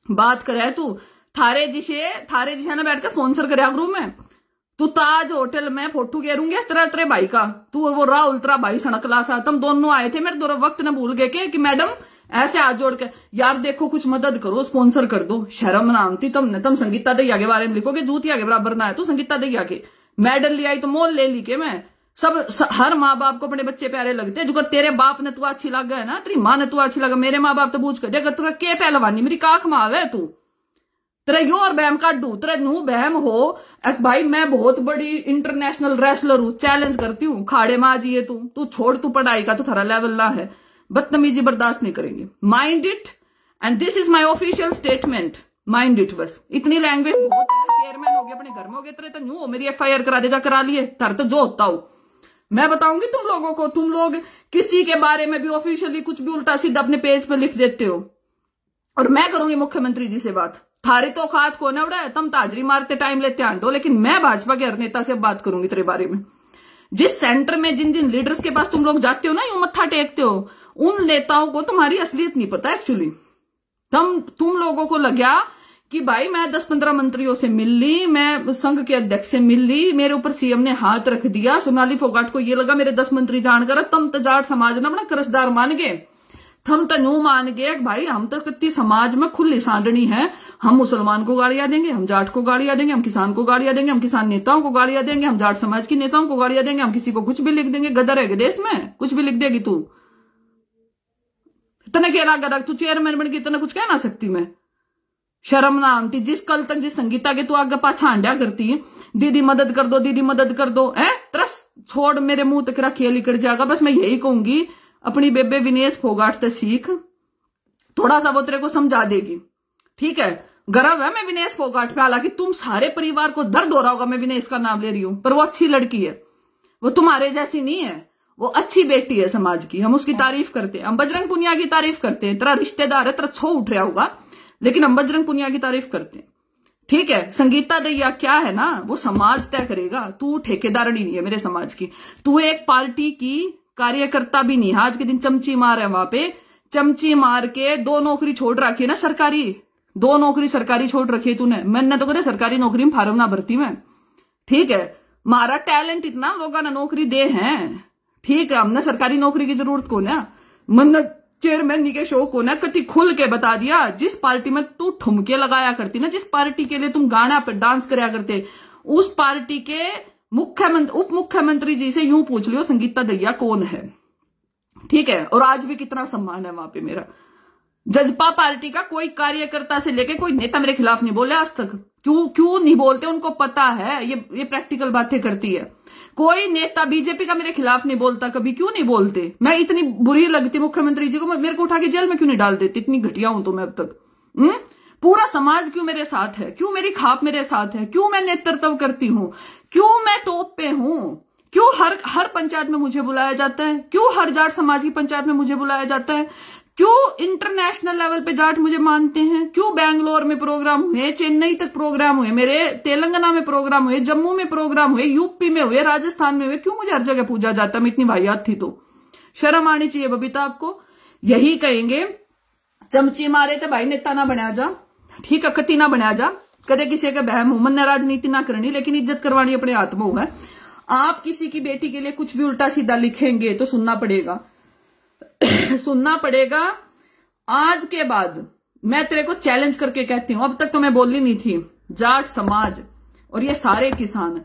बात करे तू थारे जिसे ना बैठ के स्पॉन्सर करे ग्रुप में, तू ताज होटल में फोटो घेरूंगे तेरे भाई का, तू वो राहुल तेरा भाई सड़क ला सा, तुम दोनों आए थे मेरे दो वक्त ने भूल गए कि मैडम ऐसे हाथ जोड़ के यार देखो कुछ मदद करो, स्पॉन्सर कर दो। शर्म ना आती तुम संगीता दहिया के बारे में लिखोगे, जूतिया के बराबर ना है। तू संगीता दहिया के मेडल ले आई तो मोल ले ली के मैं हर माँ बाप को अपने बच्चे प्यारे लगते हैं। जो तेरे बाप ने तू अच्छी लगा है ना, तेरी माँ ने तू अच्छी लगा, मेरे माँ बाप तो पूछ कर देगा तुरा के पहलवानी मेरी काख माव है। तू तेरा यो और बहम काट दू, तेरा नू बहम हो भाई मैं बहुत बड़ी इंटरनेशनल रेसलर हूं, चैलेंज करती हूँ, खाड़े में आ जाइए तू छोड़, तू पढ़ाई का तो थारा लेवल ना है, बदतमीजी बर्दाश्त नहीं करेंगे। Mind it and this is my official statement, mind it. बस इतनी लैंग्वेज बहुत है। चेयरमैन हो गए अपने घर में हो गए, तेरे तो न्यू हो मेरी FIR करा दे, जा करा लिए, तार तो जो होता हो। मैं बताऊंगी तुम लोगों को, तुम लोग किसी के बारे में भी ऑफिशियली कुछ भी उल्टा सीधा अपने पेज पे लिख देते हो, और मैं करूंगी मुख्यमंत्री जी से बात। थारी तो खात को ना उड़ा, तुम ताजरी मारते टाइम लेते आंडो, लेकिन मैं भाजपा के हर नेता से बात करूंगी तेरे बारे में। जिस सेंटर में जिन जिन लीडर्स के पास तुम लोग जाते हो ना, यूं मत्था टेकते हो, उन नेताओं को तुम्हारी असलियत नहीं पता एक्चुअली। तुम लोगों को लगा कि भाई मैं 10-15 मंत्रियों से मिल ली, मैं संघ के अध्यक्ष से मिल ली, मेरे ऊपर CM ने हाथ रख दिया, सोनाली फोगाट को ये लगा मेरे 10 मंत्री जानकर तम तो जाट समाज ने अपना करसदार मान गए, थम तो न्यू मान गए भाई हम तो कितनी समाज में खुली सांडनी है, हम मुसलमान को गालियां देंगे, हम जाट को गालियां देंगे, हम किसान को गालियां देंगे, हम किसान नेताओं को गालियां देंगे, हम जाट समाज की नेताओं को गालियां देंगे, हम किसी को कुछ भी लिख देंगे। गदर है देश में, कुछ भी लिख देगी तू। इतना कहना गदर, तू चेयरमैन बन के इतना कुछ कह ना सकती मैं। शर्म ना आती। जिस कल तक जिस संगीता के तू आगे पाछा हांडिया करती है, दीदी मदद कर दो, दीदी मदद कर दो, तरस छोड़ मेरे मुंह तक खेल निकल जाएगा। बस मैं यही कहूंगी अपनी बेबे विनेश फोगाट से सीख, थोड़ा सा वो तेरे को समझा देगी, ठीक है। गर्व है मैं विनेश फोगाट पे, हालांकि तुम सारे परिवार को दर्द हो रहा होगा मैं विनेश का नाम ले रही हूं, पर वो अच्छी लड़की है, वो तुम्हारे जैसी नहीं है, वो अच्छी बेटी है समाज की, हम उसकी तारीफ करते हैं। हम बजरंग पुनिया की तारीफ करते हैं, तेरा रिश्तेदार है, तेरा छो उठ रहा होगा, लेकिन हम बजरंग पुनिया की तारीफ करते हैं, ठीक है। संगीता दहिया क्या है ना, वो समाज तय करेगा, तू ठेकेदारनी नहीं है मेरे समाज की, तू एक पार्टी की कार्यकर्ता भी नहीं है। आज के दिन चमची मार है वहां पे, चमची मार के 2 नौकरी छोड़ रखी है ना सरकारी, 2 नौकरी सरकारी छोड़ रखी है तूने। मैंने तो कदे सरकारी नौकरी में फार्म ना भरती मैं, ठीक है। मारा टैलेंट इतना लोगों ने नौकरी दे हैं, ठीक है, हमने सरकारी नौकरी की जरूरत को ना, मन चेयरमैन के शो को ना कति खुल के बता दिया। जिस पार्टी में तू ठुमके लगाया करती ना, जिस पार्टी के लिए तुम गाना पर डांस कराया करते, उस पार्टी के मुख्यमंत्री उप मुख्यमंत्री जी से यूं पूछ लियो संगीता दहिया कौन है, ठीक है। और आज भी कितना सम्मान है वहां पे मेरा। जजपा पार्टी का कोई कार्यकर्ता से लेके कोई नेता मेरे खिलाफ नहीं बोले आज तक। क्यों नहीं बोलते, उनको पता है, ये प्रैक्टिकल बातें करती है। कोई नेता बीजेपी का मेरे खिलाफ नहीं बोलता कभी, क्यों नहीं बोलते। मैं इतनी बुरी लगती मुख्यमंत्री जी को, मेरे को उठा के जेल में क्यों नहीं डाल देती, इतनी घटिया हूं तो मैं अब तक। पूरा समाज क्यों मेरे साथ है, क्यों मेरी खाप मेरे साथ है, क्यों मैं नेतृत्व करती हूं, क्यों मैं टॉप पे हूं, क्यों हर पंचायत में मुझे बुलाया जाता है, क्यों हर जाट समाज की पंचायत में मुझे बुलाया जाता है, क्यों इंटरनेशनल लेवल पे जाट मुझे मानते हैं, क्यों बैंगलोर में प्रोग्राम हुए, चेन्नई तक प्रोग्राम हुए मेरे, तेलंगाना में प्रोग्राम हुए, जम्मू में प्रोग्राम हुए, यूपी में हुए, राजस्थान में हुए, क्यों मुझे हर जगह पूजा जाता। मैं इतनी वाहियात थी तो शर्म आनी चाहिए बबीता आपको। यही कहेंगे चमची मारे तो भाई नेता ना बना जा, ठीक है, कति ना बना जा, कदे किसी का बहम हो, मन राजनीति ना करनी, लेकिन इज्जत करवानी अपने हाथ में है। आप किसी की बेटी के लिए कुछ भी उल्टा सीधा लिखेंगे तो सुनना पड़ेगा सुनना पड़ेगा। आज के बाद मैं तेरे को चैलेंज करके कहती हूं, अब तक तो मैं बोली नहीं थी, जाट समाज और ये सारे किसान,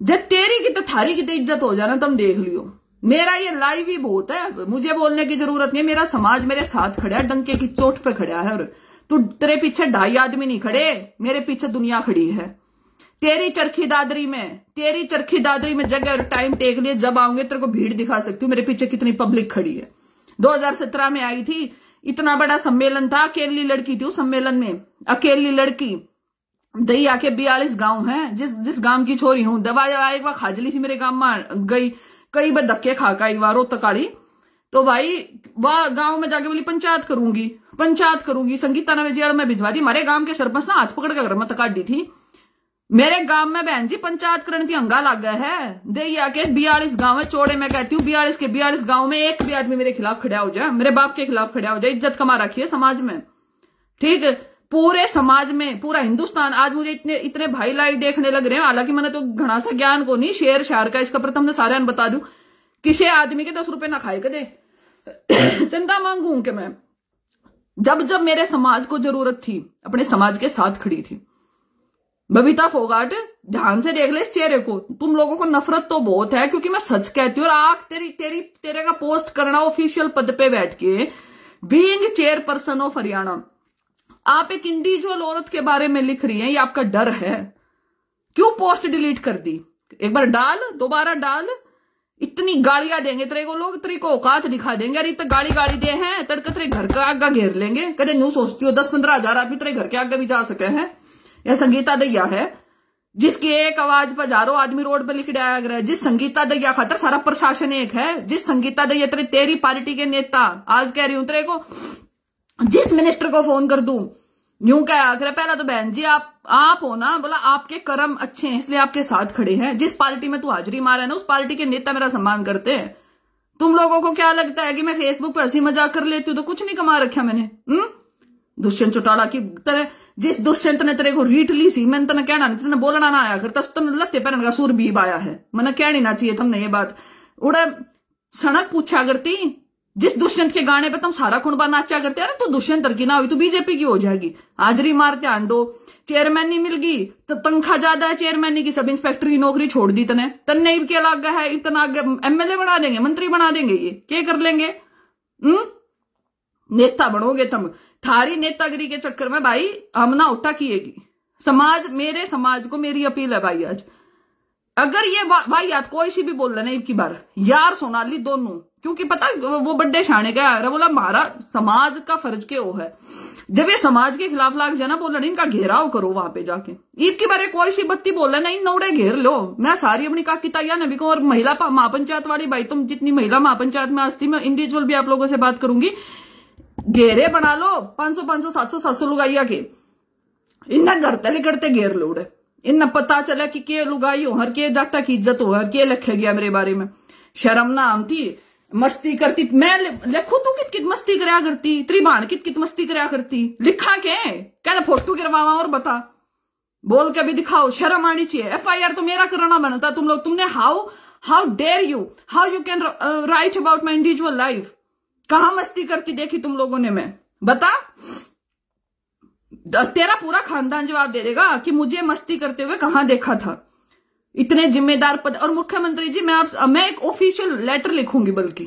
जब तेरी की तो थारी की तो इज्जत हो जाना, तुम देख लियो। मेरा ये लाइव ही बहुत है, मुझे बोलने की जरूरत नहीं, मेरा समाज मेरे साथ खड़ा है, डंके की चोट पे खड़ा है। और तेरे पीछे 2.5 आदमी नहीं खड़े, मेरे पीछे दुनिया खड़ी है। तेरी चरखी दादरी में जगह और टाइम टेक लिए, जब आऊंगे तेरे को भीड़ दिखा सकती हूँ मेरे पीछे कितनी पब्लिक खड़ी है। 2017 में आई थी, इतना बड़ा सम्मेलन था, अकेली लड़की थी उस सम्मेलन में, अकेली लड़की। दहिया के 42 गांव हैं, जिस गांव की छोरी हूं, दवाया एक बार खाजली थी मेरे गांव में गई, कई बार धक्के खाका एक बार रोतकाड़ी, तो भाई वह गांव में जाके बोली पंचायत करूंगी। संगीता ने जेल में भिजवा दी। हमारे गांव के सरपंच ना हाथ पकड़ के घर में तकाट दी थी। मेरे गांव में बहन जी पंचायत करने की हंगा लग गया है। दहिया के 42 गांव है, चौड़े में कहती हूँ 42 के 42 गांव में एक भी आदमी मेरे खिलाफ खड़ा हो जाए, मेरे बाप के खिलाफ खड़ा हो जाए, इज्जत कमा रखी है समाज में, ठीक है, पूरे समाज में, पूरा हिंदुस्तान। आज मुझे इतने भाई लाइव देखने लग रहे हैं, हालांकि मैंने तो घना सा ज्ञान को नहीं, शेर शार का इसका प्रथम ने सारे बता दू, किसी आदमी के 10 रुपए ना खाए कदे, चंदा मांगू कि मैं जब जब मेरे समाज को जरूरत थी अपने समाज के साथ खड़ी थी। बबीता फोगाट, ध्यान से देख ले इस चेहरे को। तुम लोगों को नफरत तो बहुत है क्योंकि मैं सच कहती हूँ। और आख तेरे का पोस्ट करना ऑफिशियल पद पे बैठ के, बीइंग चेयरपर्सन ऑफ हरियाणा, आप एक इंडिविजुअल औरत के बारे में लिख रही हैं, ये आपका डर है। क्यों पोस्ट डिलीट कर दी? एक बार डाल, दोबारा डाल। इतनी गालियां देंगे तेरे को लोग, तेरे को औकात दिखा देंगे। अरे तो गाली दे हैं, तड़के तेरे घर का आगा घेर लेंगे। कदे न्यू सोचती हो 10-15 हजार आदमी तेरे घर के आगे भी जा सके हैं। यह संगीता दहिया है जिसकी एक आवाज पर हजारों आदमी रोड पर लिख डाया गया है। जिस संगीता दहिया खातर सारा प्रशासन एक है। जिस संगीता दहिया तेरी पार्टी के नेता, आज कह रही हूं तेरे को, जिस मिनिस्टर को फोन कर दूं यूं क्या करे, पहला तो बहन जी आप हो ना, बोला आपके कर्म अच्छे हैं इसलिए आपके साथ खड़े हैं। जिस पार्टी में तू हाजिरी मारा है ना, उस पार्टी के नेता मेरा सम्मान करते हैं। तुम लोगों को क्या लगता है कि मैं फेसबुक पर हंसी मजाक कर लेती हूँ तो कुछ नहीं कमा रखा मैंने? दुष्यंत चौटाला की तरह, जिस दुष्यंत ने तेरे को रीट ली सी, मैंने तेने कहना नहीं, तेने बोलना ना आया करता, तेने लत्ते पहन का सूर बीब आया है। मैंने कहनी ना चाहिए तुमने ये बात। उड़े सड़क पूछा करती, जिस दुष्यंत के गाने पे तुम सारा खुणबा नाचा करते, अरे तो दुष्यंत की ना हुई तो बीजेपी की हो जाएगी। हाजरी मार ध्यान दो, चेयरमैन नहीं मिल गई तो तनख्वाह ज्यादा है चेयरमैन की, सब इंस्पेक्टर की नौकरी छोड़ दी तने क्या लग है, इतना एमएलए बना देंगे, मंत्री बना देंगे, ये क्या कर लेंगे? नेता बनोगे तुम। थारी नेतागिरी के चक्कर में भाई हम ना उठा किएगी समाज। मेरे समाज को मेरी अपील है भाई, आज अगर ये वाहियात कोई सी भी बोल रहे ना एक की बार, यार सोनाली दोनों, क्योंकि पता वो बड्डे शाने का यार बोला हमारा समाज का फर्ज के वो है। जब ये समाज के खिलाफ लाग जाना बोल रहे, इनका घेराव करो वहां पे जाके। ईद की बारे कोई सी बत्ती बोल रहे ना, इन नौड़े घेर लो। मैं सारी अपनी काकी ताइया नबी को और महिला महापंचायत वाली भाई, तुम जितनी महिला महापंचायत में आती, मैं इंडिविजुअल भी आप लोगों से बात करूंगी, घेरे बना लो 500 700 लुगाइया के, इन्ना करते करते घेर लो। इन्ना पता चला कि के लुगाई हो, हर के जाटा की इज्जत हो, हर के लिखे गया मेरे बारे में। शर्म ना आती, मस्ती करती। मैं लिखू तू कित मस्ती करया करती, तेरी भाण कित मस्ती करया करती, लिखा के कहते फोटो गिरवावा और बता, बोल के भी दिखाओ। शर्म आनी चाहिए। FIR तो मेरा कराना बनता तुम लोग। तुमने how dare you, how you can write about my individual life. कहां मस्ती करती देखी तुम लोगों ने? मैं बता, तेरा पूरा खानदान जवाब दे देगा कि मुझे मस्ती करते हुए कहां देखा था। इतने जिम्मेदार पद। और मुख्यमंत्री जी मैं एक ऑफिशियल लेटर लिखूंगी, बल्कि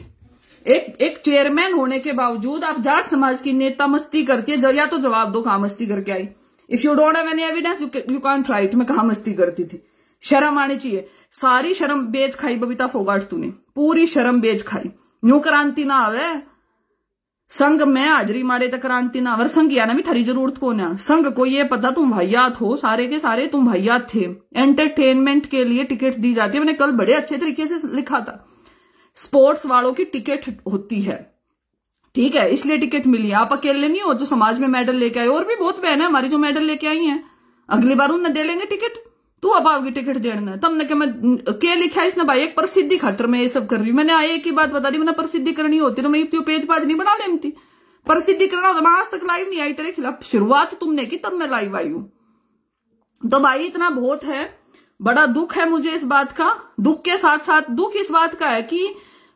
एक चेयरमैन होने के बावजूद आप जाट समाज की नेता मस्ती करती है, जरिया तो जवाब दो कहां मस्ती करके आई। If you don't have any evidence you can't write मैं कहां मस्ती करती थी। शर्म आनी चाहिए। सारी शर्म बेच खाई बबीता फोगाट तूने, पूरी शर्म बेच खाई। न्यू क्रांति ना आवे संघ में हाजरी मारे तो क्रांति ना आवे। संघ या ना भी थारी जरूरत को ना, संघ को ये पता तुम भाइयात हो, सारे के सारे तुम भाइयात थे। एंटरटेनमेंट के लिए टिकट दी जाती है। मैंने कल बड़े अच्छे तरीके से लिखा था, स्पोर्ट्स वालों की टिकट होती है, ठीक है, इसलिए टिकट मिली। आप अकेले नहीं हो जो समाज में मेडल लेके आए, और भी बहुत बहन है हमारी जो मेडल लेके आई हैं। अगली बार उन्हें दे लेंगे टिकट, तू अब आओगी टिकट देना। तुमने क्या मैं क्या लिखा है इसने भाई, एक प्रसिद्धि खातर मैं ये सब कर रही हूँ। मैंने एक ही बात बता दी, मैंने प्रसिद्धि करनी होती तो मैं पेज पाज नहीं बना लेती। प्रसिद्धि करना होता मैं आज तक लाइव नहीं आई तेरे खिलाफ। शुरुआत तुमने की तब मैं लाइव आई हूं। तो भाई इतना बहुत है, बड़ा दुख है मुझे इस बात का। दुख के साथ साथ दुख इस बात का है कि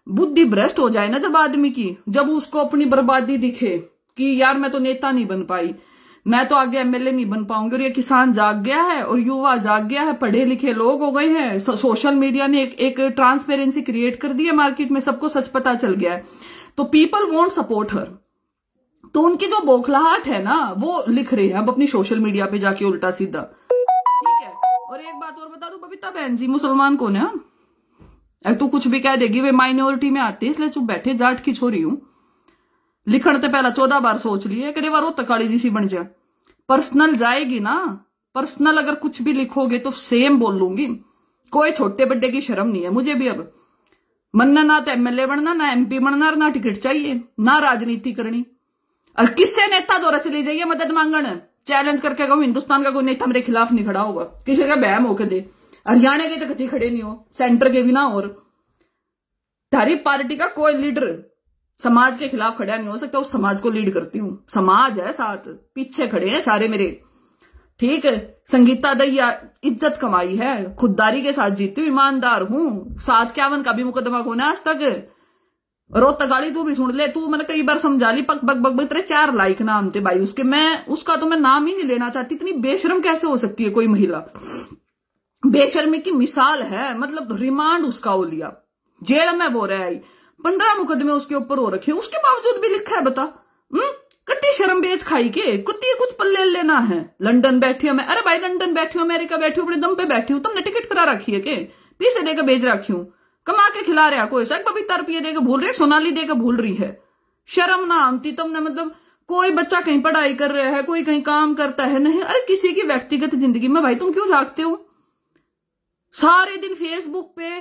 बुद्धि भ्रष्ट हो जाए ना जब आदमी की, जब उसको अपनी बर्बादी दिखे कि यार मैं तो नेता नहीं बन पाई, मैं तो आगे MLA नहीं बन पाऊंगी। और ये किसान जाग गया है और युवा जाग गया है, पढ़े लिखे लोग हो गए हैं। सोशल मीडिया ने एक ट्रांसपेरेंसी क्रिएट कर दी है मार्केट में, सबको सच पता चल गया है। तो पीपल वोंट सपोर्ट हर। तो उनकी जो बौखलाहट है ना वो लिख रहे हैं अब अपनी सोशल मीडिया पे जाके उल्टा सीधा, ठीक है। और एक बात और बता दूं बबीता बहन जी, मुसलमान कौन है? तू कुछ भी कह देगी, वे माइनॉरिटी में आते इसलिए चुप बैठे, जाट की छोरी हूं। लिखण तो पहला 14 बार सोच लिए कि बार वो काली जी सी बन जाए। पर्सनल जाएगी ना, पर्सनल अगर कुछ भी लिखोगे तो सेम बोल लूंगी। कोई छोटे बड्डे की शर्म नहीं है मुझे भी अब। मनना ना तो MLA बनना, ना MP बनना, ना टिकट चाहिए, ना राजनीति करनी। और किससे नेता दौरा चली जाइए मदद मांगन, चैलेंज करके कहूं हिंदुस्तान का कोई नेता मेरे खिलाफ नहीं खड़ा होगा, किसी का बहम होके दे। हरियाणा के तो कभी खड़े नहीं हो, सेंटर के भी ना। और थारी पार्टी का कोई लीडर समाज के खिलाफ खड़ा नहीं हो सकता। उस समाज को लीड करती हूं, समाज है साथ, पीछे खड़े हैं सारे मेरे, ठीक है। संगीता दहिया इज्जत कमाई है, खुददारी के साथ जीती हूं, ईमानदार हूं। 751 का भी मुकदमा होना आज तक, रोता गाली तू भी सुन ले, तू मैंने कई बार समझा ली, पक बक बक बक, तेरे 4 लाइक नाम थे भाई उसके, उसका तो मैं नाम ही नहीं लेना चाहती। इतनी बेशर्म कैसे हो सकती है कोई महिला, बेशर्मी की मिसाल है। मतलब रिमांड उसका हो लिया, जेल में वो रह आई, 15 मुकदमे उसके ऊपर हो रखे, उसके बावजूद भी लिखा है। बता कत्ती शर्म बेच खाई के कुत्ती कुछ पल्ले लेना है। लंदन बैठी हूं मैं, अरे भाई लंदन बैठी हूं, अमेरिका बैठी हूं, अपने दम पे बैठी हूं, तुमने टिकट करा रखी है के, पैसे देकर भेज रखी हूं, कमा के खिला रहा कोई सक बबीता रुपये देकर भूल रही, सोनाली देकर भूल रही है। शर्म ना आती तुमने। मतलब कोई बच्चा कहीं पढ़ाई कर रहा है, कोई कहीं काम करता है, नहीं अरे किसी की व्यक्तिगत जिंदगी में भाई तुम क्यों झांकते हो। सारे दिन फेसबुक पे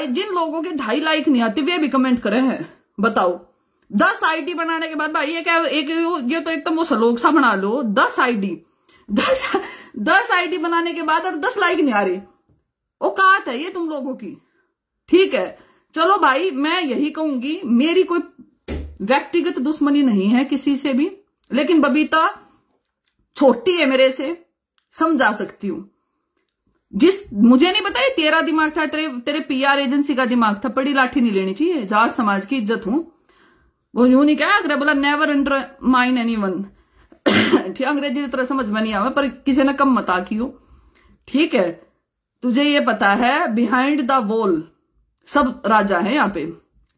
जिन लोगों के 2.5 लाइक नहीं आते वे भी कमेंट करे हैं। बताओ 10 आईडी बनाने के बाद भाई ये क्या, ये तो एकदम वो सलोक सा बना लो, 10 आईडी बनाने के बाद और 10 लाइक नहीं आ रही, औकात है ये तुम लोगों की। ठीक है चलो भाई, मैं यही कहूंगी, मेरी कोई व्यक्तिगत दुश्मनी नहीं है किसी से भी, लेकिन बबीता छोटी है मेरे से, समझा सकती हूं। मुझे नहीं पता ये तेरा दिमाग था, तेरे पीआर एजेंसी का दिमाग था, पड़ी लाठी नहीं लेनी चाहिए, जाट समाज की इज्जत हूं। वो यूं नहीं कहा, अगर बोला नेवर अंडरमाइन एनीवन, ठीक अंग्रेजी की तरह समझ में नहीं आवा, पर किसी ने कम मता की हो। ठीक है तुझे ये पता है बिहाइंड द वॉल सब राजा है यहाँ पे।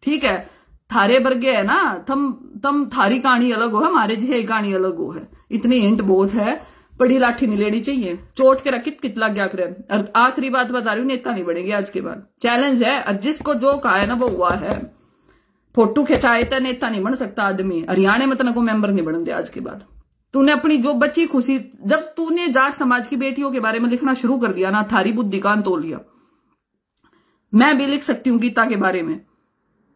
ठीक है थारे बर्गे है ना, तम थारी कहानी अलग हो है, हमारे जी कहानी अलग हो है, इतनी हिंट बहुत है, बड़ी लाठी नहीं लेनी चाहिए, चोट के रखित कित लग गया करे। और आखिरी बात बता रही हूँ, नेता नहीं बढ़ेंगे आज के बाद, चैलेंज है, और जिसको जो कहा है ना वो हुआ है। फोटो खिंचाए तो नेता नहीं बन सकता आदमी, हरियाणा में तो को मेंबर नहीं बन दे आज के बाद। तूने अपनी जो बची खुशी, जब तूने जाट समाज की बेटियों के बारे में लिखना शुरू कर दिया ना, थारी बुद्धि कान तोल लिया। मैं भी लिख सकती हूँ गीता के बारे में,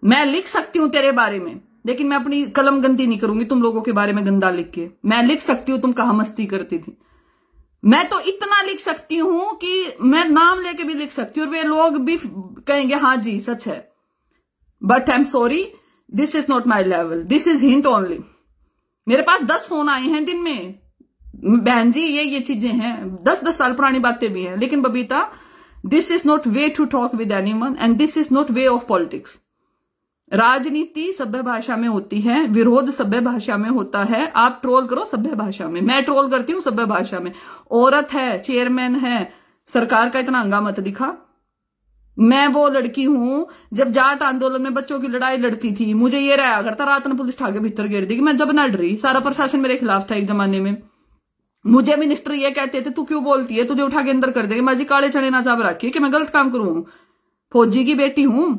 मैं लिख सकती हूँ तेरे बारे में, लेकिन मैं अपनी कलम गंदी नहीं करूंगी तुम लोगों के बारे में गंदा लिख के। मैं लिख सकती हूँ तुम कहाँ मस्ती करती थी, मैं तो इतना लिख सकती हूं कि मैं नाम लेके भी लिख सकती हूँ और वे लोग भी कहेंगे हाँ जी सच है। But I am sorry, this is not my level, this is hint only. मेरे पास 10 फोन आए हैं दिन में, बहन जी ये चीजें हैं, 10 साल पुरानी बातें भी हैं, लेकिन Babita this is not way to talk with anyone and this is not way of politics. राजनीति सभ्य भाषा में होती है, विरोध सभ्य भाषा में होता है। आप ट्रोल करो सभ्य भाषा में, मैं ट्रोल करती हूँ सभ्य भाषा में। औरत है, चेयरमैन है, सरकार का इतना हंगामा मत दिखा। मैं वो लड़की हूं जब जाट आंदोलन में बच्चों की लड़ाई लड़ती थी, मुझे ये रहा करता रात में पुलिस ठाके भीतर गिर देगी, मैं जब न डरी, सारा प्रशासन मेरे खिलाफ था एक जमाने में। मुझे मिनिस्टर ये कहते थे तू क्यों बोलती है, तुझे उठा के अंदर कर देगी। मैं जी काले चने ना चाप रखी कि मैं गलत काम करूं, फौजी की बेटी हूं।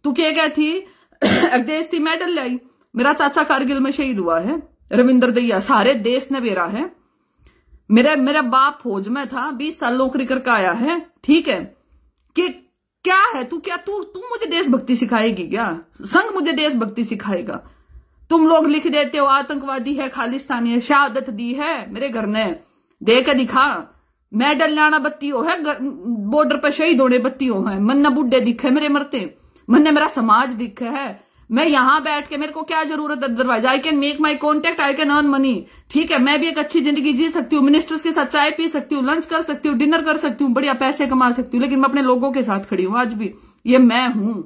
तू क्या कहती देश थी मेडल लाई, मेरा चाचा कारगिल में शहीद हुआ है, रविंद्र दैया, सारे देश ने बेरा है। मेरा बाप फौज में था, 20 साल नौकरी करके आया है। ठीक है कि क्या है तू मुझे देशभक्ति सिखाएगी क्या? संघ मुझे देशभक्ति सिखाएगा? तुम लोग लिख देते हो आतंकवादी है, खालिस्तानी है, शहादत दी है मेरे घर ने, दे के दिखा। मेडल लाना बत्ती हो है, बॉर्डर पर शहीद होने बत्ती हो है, मन्ना बुड्ढे दिखे मेरे मरते, मन्ने मेरा समाज दिखे है। मैं यहां बैठ के, मेरे को क्या जरूरत है दरवाजा, I can make my contact, I can earn money. ठीक है मैं भी एक अच्छी जिंदगी जी सकती हूँ, मिनिस्टर्स के साथ चाय पी सकती हूँ, लंच कर सकती हूँ, डिनर कर सकती हूँ, बढ़िया पैसे कमा सकती हूँ, लेकिन मैं अपने लोगों के साथ खड़ी हूँ आज भी, ये मैं हूं।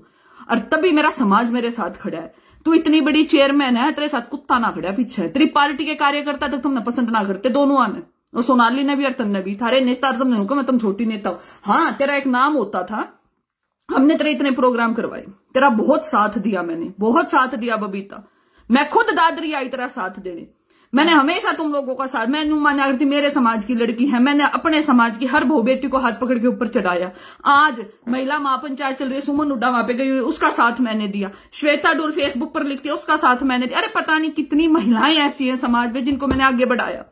और तभी मेरा समाज मेरे साथ खड़ा है। तू इतनी बड़ी चेयरमैन है, तेरे साथ कुत्ता ना खड़ा पीछे, तेरी पार्टी के कार्यकर्ता तक तुमने पसंद ना करते, दोनों आने, और सोनाली ने भी और तन्ने भी, थारे नेता तुमने हुक्म मैं तुम छोटी नेता हूं। हाँ तेरा एक नाम होता था, हमने तेरे इतने प्रोग्राम करवाए, तेरा बहुत साथ दिया, मैंने बहुत साथ दिया बबीता, मैं खुद दादरी आई तेरा साथ देने। मैंने हमेशा तुम लोगों का साथ, मैं माना करती मेरे समाज की लड़की है, मैंने अपने समाज की हर बहू बेटी को हाथ पकड़ के ऊपर चढ़ाया। आज महिला महापंचायत चल रही है, सुमन हुड्डा वहां पे गई हुई, उसका साथ मैंने दिया। श्वेता डोल फेसबुक पर लिखती है, उसका साथ मैंने दिया। अरे पता नहीं कितनी महिलाएं ऐसी हैं समाज में जिनको मैंने आगे बढ़ाया,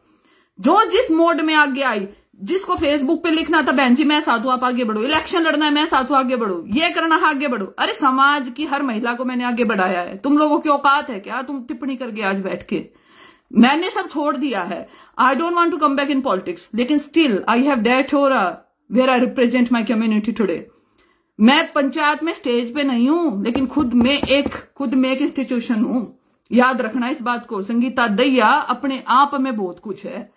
जो जिस मोड में आगे आई। जिसको फेसबुक पे लिखना था बहन जी मैं साथ हूं आप आगे बढ़ो, इलेक्शन लड़ना है मैं साथ हूं आगे बढ़ो, ये करना है आगे बढ़ो। अरे समाज की हर महिला को मैंने आगे बढ़ाया है। तुम लोगों की औकात है क्या तुम टिप्पणी करके आज बैठ के? मैंने सब छोड़ दिया है। I don't want to come back in politics, लेकिन still I have that where I represent my community today. मैं पंचायत में स्टेज पे नहीं हूं, लेकिन खुद में एक इंस्टीट्यूशन हूं। याद रखना इस बात को। संगीता दैया अपने आप में बहुत कुछ है।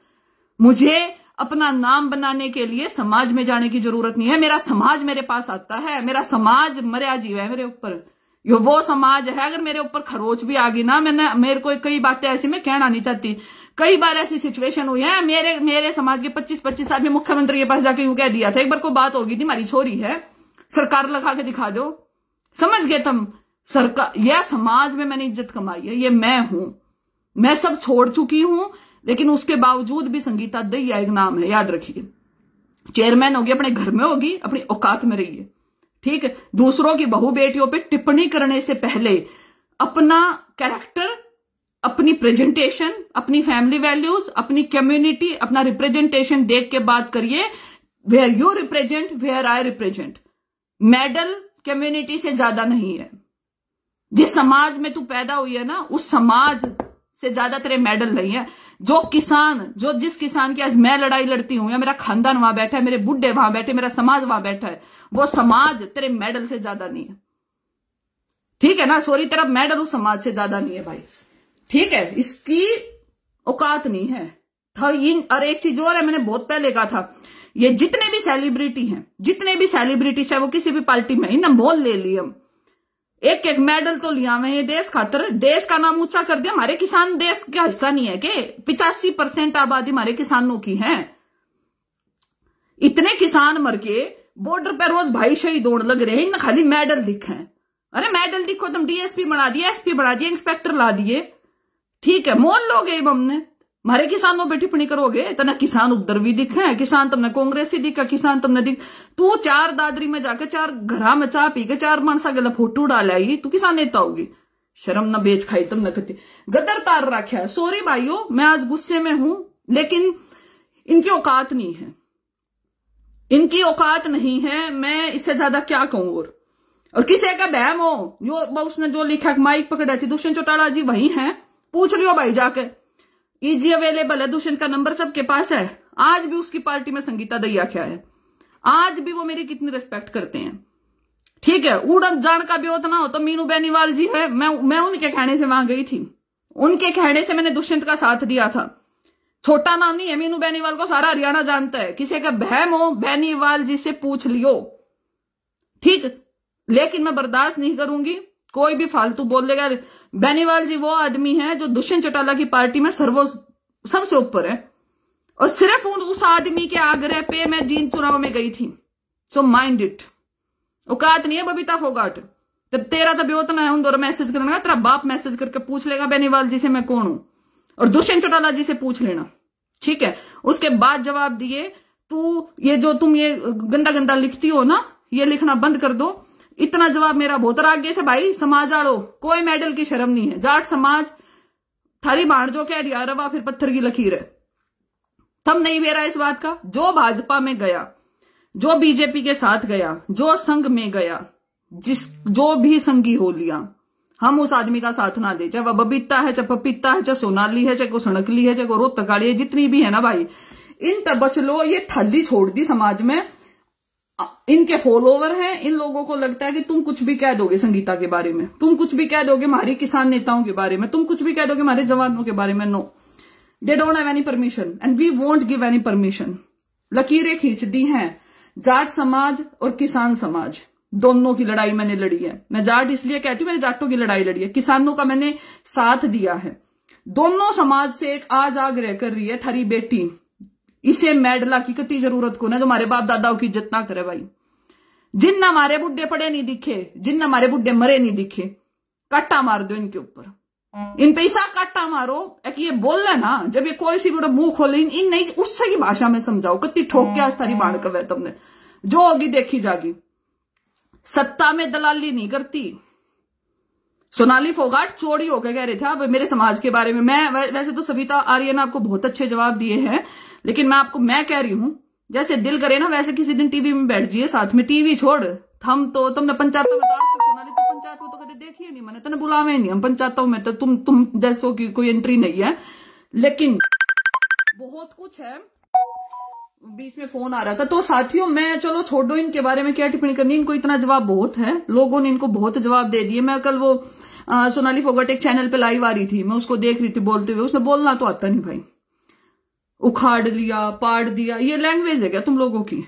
मुझे अपना नाम बनाने के लिए समाज में जाने की जरूरत नहीं है। मेरा समाज मेरे पास आता है, मेरा समाज मर्या जीव है मेरे ऊपर। ये वो समाज है। अगर मेरे ऊपर खरोच भी आ गई ना, मेरे को कई बातें ऐसी मैं कहना नहीं चाहती, कई बार ऐसी सिचुएशन हुई है, मेरे समाज के 25-25 आदमी मुख्यमंत्री के पास जाके यूं कह दिया था। एक बार कोई बात होगी थी, हमारी छोरी है, सरकार लगा के दिखा दो, समझ गए तुम। सरकार, यह समाज में मैंने इज्जत कमाई है, ये मैं हूं, मैं सब छोड़ चुकी हूं, लेकिन उसके बावजूद भी संगीता दहिया एक नाम है, याद रखिए। चेयरमैन होगी, अपने घर में होगी, अपनी औकात में रहिए, ठीक है। दूसरों की बहू बेटियों पे टिप्पणी करने से पहले अपना कैरेक्टर, अपनी प्रेजेंटेशन, अपनी फैमिली वैल्यूज, अपनी कम्युनिटी, अपना रिप्रेजेंटेशन देख के बात करिए। Where you represent, where I represent. Medal community से ज्यादा नहीं है। जिस समाज में तू पैदा हुई है ना, उस समाज से ज्यादा तेरे मेडल नहीं है। जिस किसान की आज मैं लड़ाई लड़ती हूं, या मेरा खानदान वहां बैठा है, मेरे बुढ़े वहां बैठे, मेरा समाज वहां बैठा है, वो समाज तेरे मेडल से ज्यादा नहीं है, ठीक है ना। सॉरी, तेरा मेडल उस समाज से ज्यादा नहीं है भाई, ठीक है। इसकी औकात नहीं है। और एक चीज और है, मैंने बहुत पहले कहा था, ये जितने भी सेलिब्रिटी हैं, चाहे वो किसी भी पार्टी में, इन्हें मोल ले लिए हम, एक एक मेडल तो लिया मैं ये देश खातर, देश का नाम ऊंचा कर दिया। हमारे किसान देश का हिस्सा नहीं है कि 85% आबादी हमारे किसानों की है। इतने किसान मर के बॉर्डर पर रोज भाई शहीद होने लग रहे हैं, इन खाली मेडल दिखे हैं। अरे मेडल दिखो, तुम डीएसपी बना दिए, एसपी बना दिए, इंस्पेक्टर ला दिए, ठीक है, मोल लोगे हमने। हमारे किसानों पे टिप्पणी करोगे, तना किसान उधर भी दिखे, किसान तुमने कांग्रेस ही दिखा, किसान तुमने दिख, तू 4 दादरी में जाकर 4 घरा में चाह पी के 4 मानसा गला फोटो डालाई, तू किसान नेता होगी। शर्म न बेच खाई तुमने कती, गदर तार रखा है। सॉरी भाइयों, मैं आज गुस्से में हूं, लेकिन इनकी औकात नहीं है, इनकी औकात नहीं है। मैं इससे ज्यादा क्या कहूं। और किसी का बहम हो, उसने जो लिखा माइक पकड़ा थी, दुष्यंत चौटाला जी वही है, पूछ लियो भाई जाके, इजी अवेलेबल है, दुष्यंत का नंबर सबके पास है। आज भी उसकी पार्टी में संगीता दहिया क्या है, आज भी वो मेरी कितनी रिस्पेक्ट करते हैं, ठीक है। उड़न जान का भी होता ना हो तो मीनू बेनीवाल जी है, मैं उनके कहने से वहां गई थी, उनके कहने से मैंने दुष्यंत का साथ दिया था। छोटा नाम नहीं है, मीनू बेनीवाल को सारा हरियाणा जानता है। किसी का बहम हो, बेनीवाल जी से पूछ लियो, ठीक। लेकिन मैं बर्दाश्त नहीं करूंगी कोई भी फालतू बोलेगा। बेनीवाल जी वो आदमी है जो दुष्यंत चौटाला की पार्टी में सबसे ऊपर है, और सिर्फ उस आदमी के आग्रह पे मैं जींद चुनाव में गई थी। So mind it. औकात नहीं है बबीता फोगाट, तेरा तभी उतना है उन दोनों मैसेज करना, तेरा बाप मैसेज करके पूछ लेगा बेनीवाल जी से मैं कौन हूं, और दुष्यंत चौटाला जी से पूछ लेना, ठीक है। उसके बाद जवाब दिए, तुम ये गंदा गंदा लिखती हो ना, ये लिखना बंद कर दो। इतना जवाब मेरा बहुत आगे से भाई, समाज आड़ो, कोई मेडल की शर्म नहीं है। जाट समाज थारी बाण जो कह दिया रवा फिर पत्थर की लकीर है, थम नहीं वेरा इस बात का। जो भाजपा में गया, जो बीजेपी के साथ गया, जो संघ में गया, जो भी संगी हो लिया, हम उस आदमी का साथ ना दे, चाहे वह बबीता है, चाहे पपीता है, चाहे सोनाली है, चाहे को सड़कली है, चाहे को रोहतकाड़ी है, जितनी भी है ना भाई, इन तब बच लो। ये ठल्ली छोड़ दी समाज में, इनके फॉलोवर हैं, इन लोगों को लगता है कि तुम कुछ भी कह दोगे संगीता के बारे में, तुम कुछ भी कह दोगे हमारी किसान नेताओं के बारे में, तुम कुछ भी कह दोगे हमारे जवानों के बारे में। No, they don't have any permission and we won't give any permission. लकीरें खींच दी हैं। जाट समाज और किसान समाज दोनों की लड़ाई मैंने लड़ी है। मैं जाट इसलिए कहती हूं, मैंने जाटों की लड़ाई लड़ी है, किसानों का मैंने साथ दिया है। दोनों समाज से एक आज आग्रह कर रही है, थारी बेटी इसे मेडला की कती जरूरत को ना, जो हमारे बाप दादाओं की इज्जत ना करे भाई। जिन हमारे बुढ़े पड़े नहीं दिखे, जिन हमारे बुढ़े मरे नहीं दिखे, काटा मार दो इनके ऊपर, इन पैसा काटा मारो। एक ये बोल रहे ना, जब ये कोई सी बुढ़ा मुंह खोले, इन नहीं उससे की भाषा में समझाओ, कति ठोक के आज थारी बाढ़ कवे तुमने, जो होगी देखी जागी। सत्ता में दलाली नहीं करती। सोनाली फोगाट चोरी होकर कह रहे थे अब मेरे समाज के बारे में। मैं वैसे तो सविता आर्य ने आपको बहुत अच्छे जवाब दिए हैं, लेकिन मैं कह रही हूं, जैसे दिल करे ना वैसे किसी दिन टीवी में बैठ जाइए साथ में। टीवी छोड़, तुमने पंचायतों में तो सोनाली तो पंचायत में तो कभी देखी नहीं, मैंने तने बुलावे नहीं हम पंचायतों में, तो तुम जैसो की कोई एंट्री नहीं है। लेकिन बहुत कुछ है। बीच में फोन आ रहा था, तो साथियों मैं चलो छोड़ो इनके बारे में क्या टिप्पणी करनी, इनको इतना जवाब बहुत है, लोगों ने इनको बहुत जवाब दे दिए। मैं कल वो सोनाली फोगाट एक चैनल पे लाइव आ रही थी, मैं उसको देख रही थी बोलते हुए, उसने बोलना तो आता नहीं भाई, उखाड़ लिया, पाड़ दिया, ये लैंग्वेज है क्या तुम लोगों की?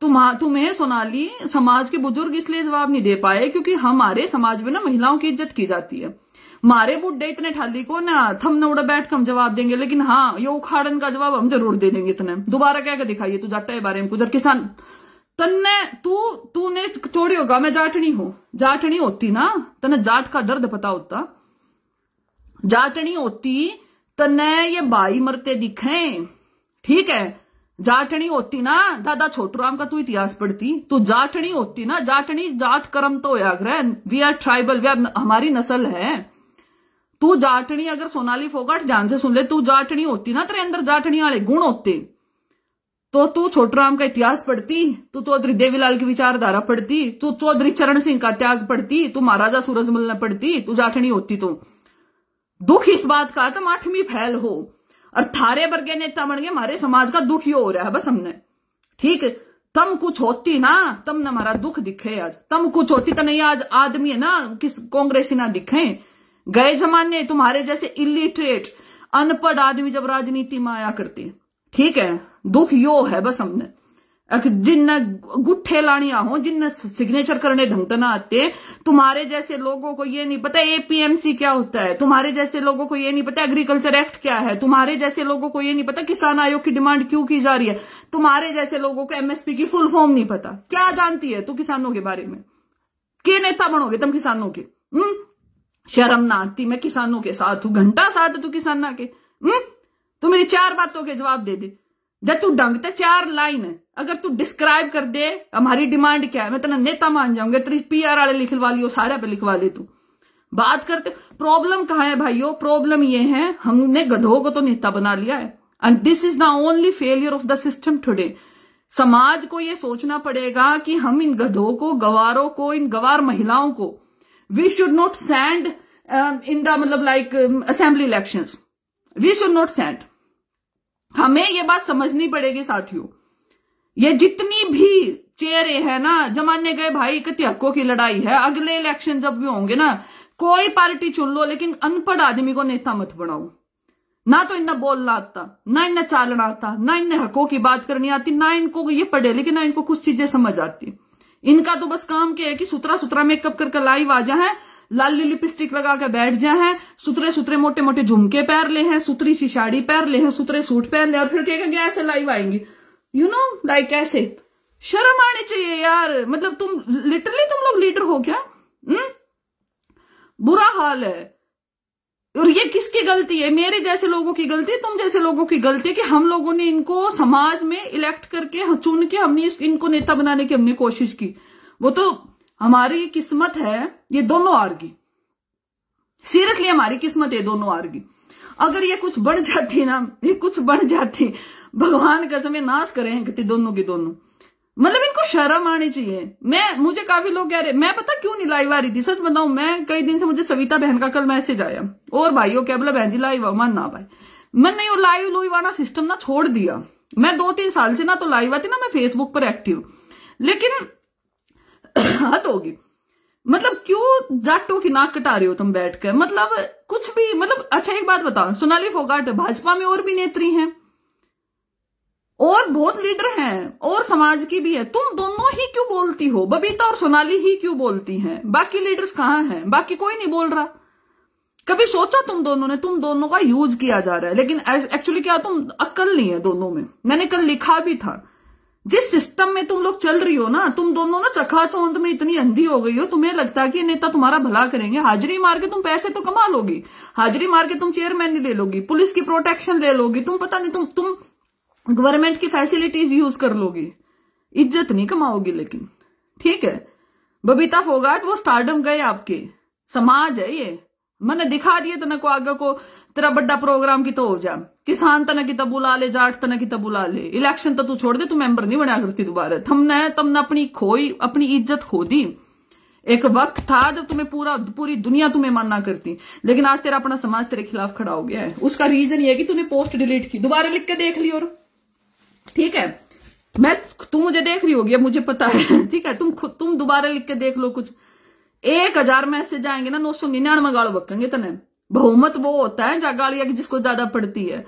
तुम तुम्हें सोनाली समाज के बुजुर्ग इसलिए जवाब नहीं दे पाए क्योंकि हमारे समाज में ना महिलाओं की इज्जत की जाती है। मारे बुड्ढे इतने ठाली को ना थम न उड़ा बैठ कर हम जवाब देंगे, लेकिन हाँ ये उखाड़न का जवाब हम जरूर दे देंगे। इतने दोबारा क्या कर दिखाइए तू जाटा के बारे में कुछ किसान तन्ने तूने चोरी होगा मैं जाटनी हूं, जाटनी होती ना तने जाट का दर्द पता होता, जाटनी होती तने ये भाई मरते दिखे, ठीक है। जाटनी होती ना दादा छोटूराम का तू इतिहास पढ़ती, तू जाटनी होती ना, जाटनी जाट कर्म तो होया करे, we are tribal, we are हमारी नस्ल है। तू जाटनी अगर सोनाली फोगाट ध्यान से सुन ले, तू जाटनी होती ना, तेरे अंदर जाटनी वाले गुण होते तो तू छोटूराम का इतिहास पढ़ती, तू चौधरी देवीलाल की विचारधारा पढ़ती, तू चौधरी चरण सिंह का त्याग पढ़ती, तू महाराजा सूरजमल ने पढ़ती, तू जाटनी होती। तो दुख इस बात का तुम 8वीं फैल हो और थारे वर्गे नेता बन गए, हमारे समाज का दुख ही हो रहा है बस हमने, ठीक। तम कुछ होती ना, तम न हमारा दुख दिखे आज, तम कुछ होती तो नहीं आज आदमी है ना किस कांग्रेसी ना दिखे। गए जमाने तुम्हारे जैसे इलिटरेट अनपढ़ आदमी जब राजनीति में आया करते, ठीक है। दुख यो है बस हमने, जिनने गुट्ठे लानिया हो, जिनने सिग्नेचर करने ढंग ना आते, तुम्हारे जैसे लोगों को ये नहीं पता एपीएमसी क्या होता है, तुम्हारे जैसे लोगों को ये नहीं पता एग्रीकल्चर एक्ट क्या है, तुम्हारे जैसे लोगों को ये नहीं पता किसान आयोग की डिमांड क्यों की जा रही है, तुम्हारे जैसे लोगों को एमएसपी की फुल फॉर्म नहीं पता। क्या जानती है तू किसानों के बारे में? के नेता बनोगे तुम किसानों के? शर्म ना आती? मैं किसानों के साथ हूं, घंटा साथ तू किसाना के। तू मेरी 4 बातों के जवाब दे दे, जब तू ढंगते 4 लाइन है अगर तू डिस्क्राइब कर दे हमारी डिमांड क्या है, मैं तेरा नेता मान जाऊंगा। तेरी पीआर वाले लिखवा लियो, सारे पे लिखवा ले। तू बात करते प्रॉब्लम कहां है भाइयों? प्रॉब्लम ये है हमने गधों को तो नेता बना लिया है, and this is the only failure of the system today. समाज को ये सोचना पड़ेगा कि हम इन गधों को, गवारों को, इन गवार महिलाओं को we should not send in the मतलब like assembly elections, we should not send. हमें ये बात समझनी पड़ेगी साथियों, ये जितनी भी चेहरे है ना जमाने गए भाई, कति हकों की लड़ाई है। अगले इलेक्शन जब भी होंगे ना, कोई पार्टी चुन लो, लेकिन अनपढ़ आदमी को नेता मत बनाओ। ना तो इन्हें बोलना आता, ना इन्हें चालना आता, ना इन्हें हकों की बात करनी आती, ना इनको ये पढ़े लेकिन ना इनको कुछ चीजें समझ आती। इनका तो बस काम क्या है कि सुतरा सुतरा मेकअप करके लाइव आ जाए, लाली लिपस्टिक लगा के बैठ जाए हैं, सुतरे सुतरे मोटे मोटे झुमके पहन ले हैं, सुतरी सी साड़ी पहन ले हैं, सुतरे सूट पहन ले, और फिर क्या कहेंगे ऐसे लाइव आएंगी, यू नो लाइक ऐसे। शर्म आनी चाहिए यार, मतलब तुम लिटरली तुम लोग लीडर हो क्या? बुरा हाल है। और ये किसकी गलती है? मेरे जैसे लोगों की गलती है, तुम जैसे लोगों की गलती है कि हम लोगों ने इनको समाज में इलेक्ट करके चुन के हमने इनको नेता बनाने की हमने कोशिश की। वो तो हमारी किस्मत है, ये दोनों हारगी, सीरियसली हमारी किस्मत है दोनों हारगी। अगर ये कुछ बढ़ जाती ना, ये कुछ बढ़ जाती, भगवान कसम नाश करें दोनों की दोनों। मतलब इनको शर्म आनी चाहिए। मुझे काफी लोग कह रहे, मैं पता क्यों नहीं लाइव आ रही थी, सच बताऊं, मैं कई दिन से मुझे सविता बहन का कल मैसेज आया और भाइयों क्या बोला, बहन जी लाइव आओ। मन ना भाई, मैंने वो लाइव आना सिस्टम ना छोड़ दिया। मैं 2-3 साल से ना तो लाइव आती ना, मैं फेसबुक पर एक्टिव, लेकिन हद होगी। मतलब क्यों जाटों की नाक कटा रहे हो तुम बैठ कर? मतलब कुछ भी, मतलब अच्छा एक बात बताओ, सोनाली फोगाट भाजपा में और भी नेत्री हैं और बहुत लीडर हैं और समाज की भी है, तुम दोनों ही क्यों बोलती हो? बबीता और सोनाली ही क्यों बोलती हैं? बाकी लीडर्स कहां हैं? बाकी कोई नहीं बोल रहा। कभी सोचा तुम दोनों ने? तुम दोनों का यूज किया जा रहा है, लेकिन एक्चुअली क्या, तुम अक्ल नहीं है दोनों में। मैंने कल लिखा भी था, जिस सिस्टम में तुम लोग चल रही हो ना, तुम दोनों ना चकाचौंध में इतनी अंधी हो गई हो, तुम्हें लगता है कि नेता तुम्हारा भला करेंगे। हाजिरी मार के तुम पैसे तो कमा लोगी, हाजिरी मार के तुम चेयरमैन ले लोगी, पुलिस की प्रोटेक्शन ले लोगी, तुम पता नहीं तुम गवर्नमेंट की फैसिलिटीज यूज कर लोगी, इज्जत नहीं कमाओगी। लेकिन ठीक है बबीता फोगाट, वो स्टारडम गए आपके, समाज है ये, मैंने दिखा दिया तना को आगे को, तेरा बड़ा प्रोग्राम की तो हो जा, किसान तना की तब बुला ले, जाट तना की तब बुला ले, इलेक्शन तो तू छोड़ दे, तू मेंबर नहीं बना करती दोबारा। तुमने अपनी इज्जत खो दी। एक वक्त था जब तुम्हें पूरी दुनिया तुम्हें मानना करती, लेकिन आज तेरा अपना समाज तेरे खिलाफ खड़ा हो गया है। उसका रीजन ये है कि तूने पोस्ट डिलीट की, दोबारा लिख के देख ली। और ठीक है, तुम मुझे देख रही होगी, अब मुझे पता है, ठीक है, तुम दोबारा लिख के देख लो। कुछ 1000 मैसेज आएंगे ना, 999 गाल बकेंगे तने। बहुमत वो होता है जहाँ गालियां जिसको ज्यादा पड़ती है,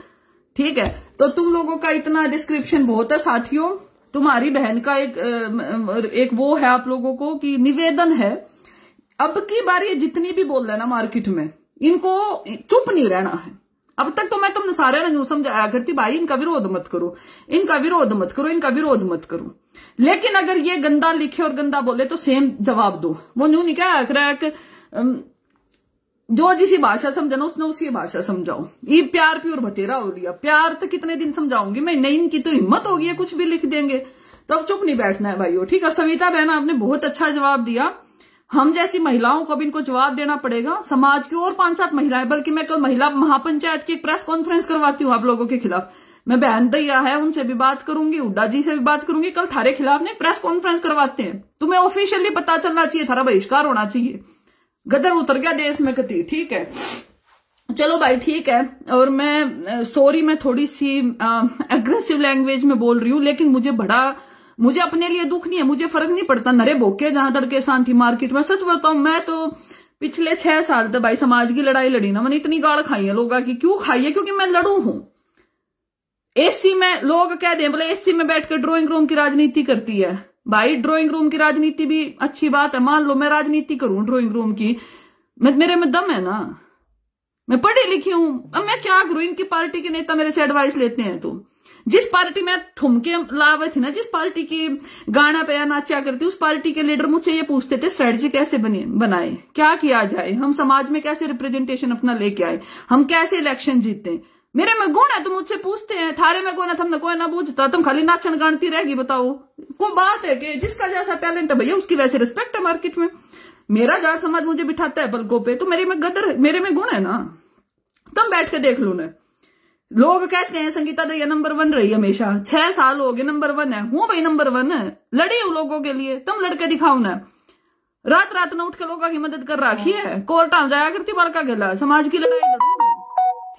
ठीक है। तो तुम लोगों का इतना डिस्क्रिप्शन बहुत है साथियों, तुम्हारी बहन का एक वो है आप लोगों को कि निवेदन है, अब की बार ये जितनी भी बोल रहे हैं ना मार्केट में, इनको चुप नहीं रहना है। अब तक तो मैं तुमने सारे ना यूं समझाया करती भाई इनका विरोध मत करो, इनका विरोध मत करो, इनका विरोध मत करो, लेकिन अगर ये गंदा लिखे और गंदा बोले तो सेम जवाब दो। वो यूं नहीं कहा कि जो जिसी भाषा समझना उसने उसी भाषा समझाओ। ये प्यार प्योर बतेरा हो लिया, प्यार तो कितने दिन समझाऊंगी मैं, नहीं इनकी तो हिम्मत होगी कुछ भी लिख देंगे, तो अब चुप नहीं बैठना है भाइयों, ठीक है। सविता बहन आपने बहुत अच्छा जवाब दिया, हम जैसी महिलाओं को भी इनको जवाब देना पड़ेगा। समाज की और 5-7 महिलाएं, बल्कि मैं कल महिला महापंचायत की एक प्रेस कॉन्फ्रेंस करवाती हूँ आप लोगों के खिलाफ। मैं बहन दैया है उनसे भी बात करूंगी, हुड्डा जी से भी बात करूंगी, कल थारे खिलाफ ने प्रेस कॉन्फ्रेंस करवाते हैं। तुम्हें ऑफिशियली पता चलना चाहिए, थारा बहिष्कार होना चाहिए, गदर उतर गया देश में कती, ठीक है। चलो भाई ठीक है। और मैं सॉरी, मैं थोड़ी सी एग्रेसिव लैंग्वेज में बोल रही हूँ, लेकिन मुझे अपने लिए दुख नहीं है, मुझे फर्क नहीं पड़ता नरे भोके जहां तड़के शांति मार्केट में। सच बताऊं मैं तो पिछले 6 साल तक भाई समाज की लड़ाई लड़ी ना, मैंने इतनी गाड़ खाई है लोगों की। क्यों खाई है? क्योंकि मैं लड़ू हूं। एसी में लोग कह दे बोले एसी में बैठकर ड्राइंग रूम की राजनीति करती है। भाई ड्राइंग रूम की राजनीति भी अच्छी बात है, मान लो मैं राजनीति करूं ड्राइंग रूम की, मेरे में दम है ना, मैं पढ़ी लिखी हूं। अब मैं क्या करूं? इनकी पार्टी के नेता मेरे से एडवाइस लेते हैं, तो जिस पार्टी में ठुमके लावे थी ना, जिस पार्टी की गाना पे नाचा करती, उस पार्टी के लीडर मुझसे ये पूछते थे स्ट्रेटजी कैसे बनाए, क्या किया जाए, हम समाज में कैसे रिप्रेजेंटेशन अपना लेके आए, हम कैसे इलेक्शन जीते। मेरे में गुण है तो मुझसे पूछते हैं, थारे में कोई ना, तुमने कोई ना पूछता, तुम खाली नाचन गानती रहेगी। बताओ कोई बात है कि जिसका जैसा टैलेंट है भैया उसकी वैसे रिस्पेक्ट है मार्केट में। मेरा जाट समाज मुझे बिठाता है पलकों पे, तो मेरे में गुण है ना, तुम बैठ के देख लो ना। लोग कहते हैं संगीता दैया नंबर 1 रही हमेशा, 6 साल हो गए नंबर 1 है। हूं भाई नंबर 1 है, लड़ी हूं लोगों के लिए, तुम लड़के दिखाओ ना। रात न उठ के लोगों की मदद कर रखी है, कोर्ट आ जाया करती बड़का गला, समाज की लड़ाई लड़ू,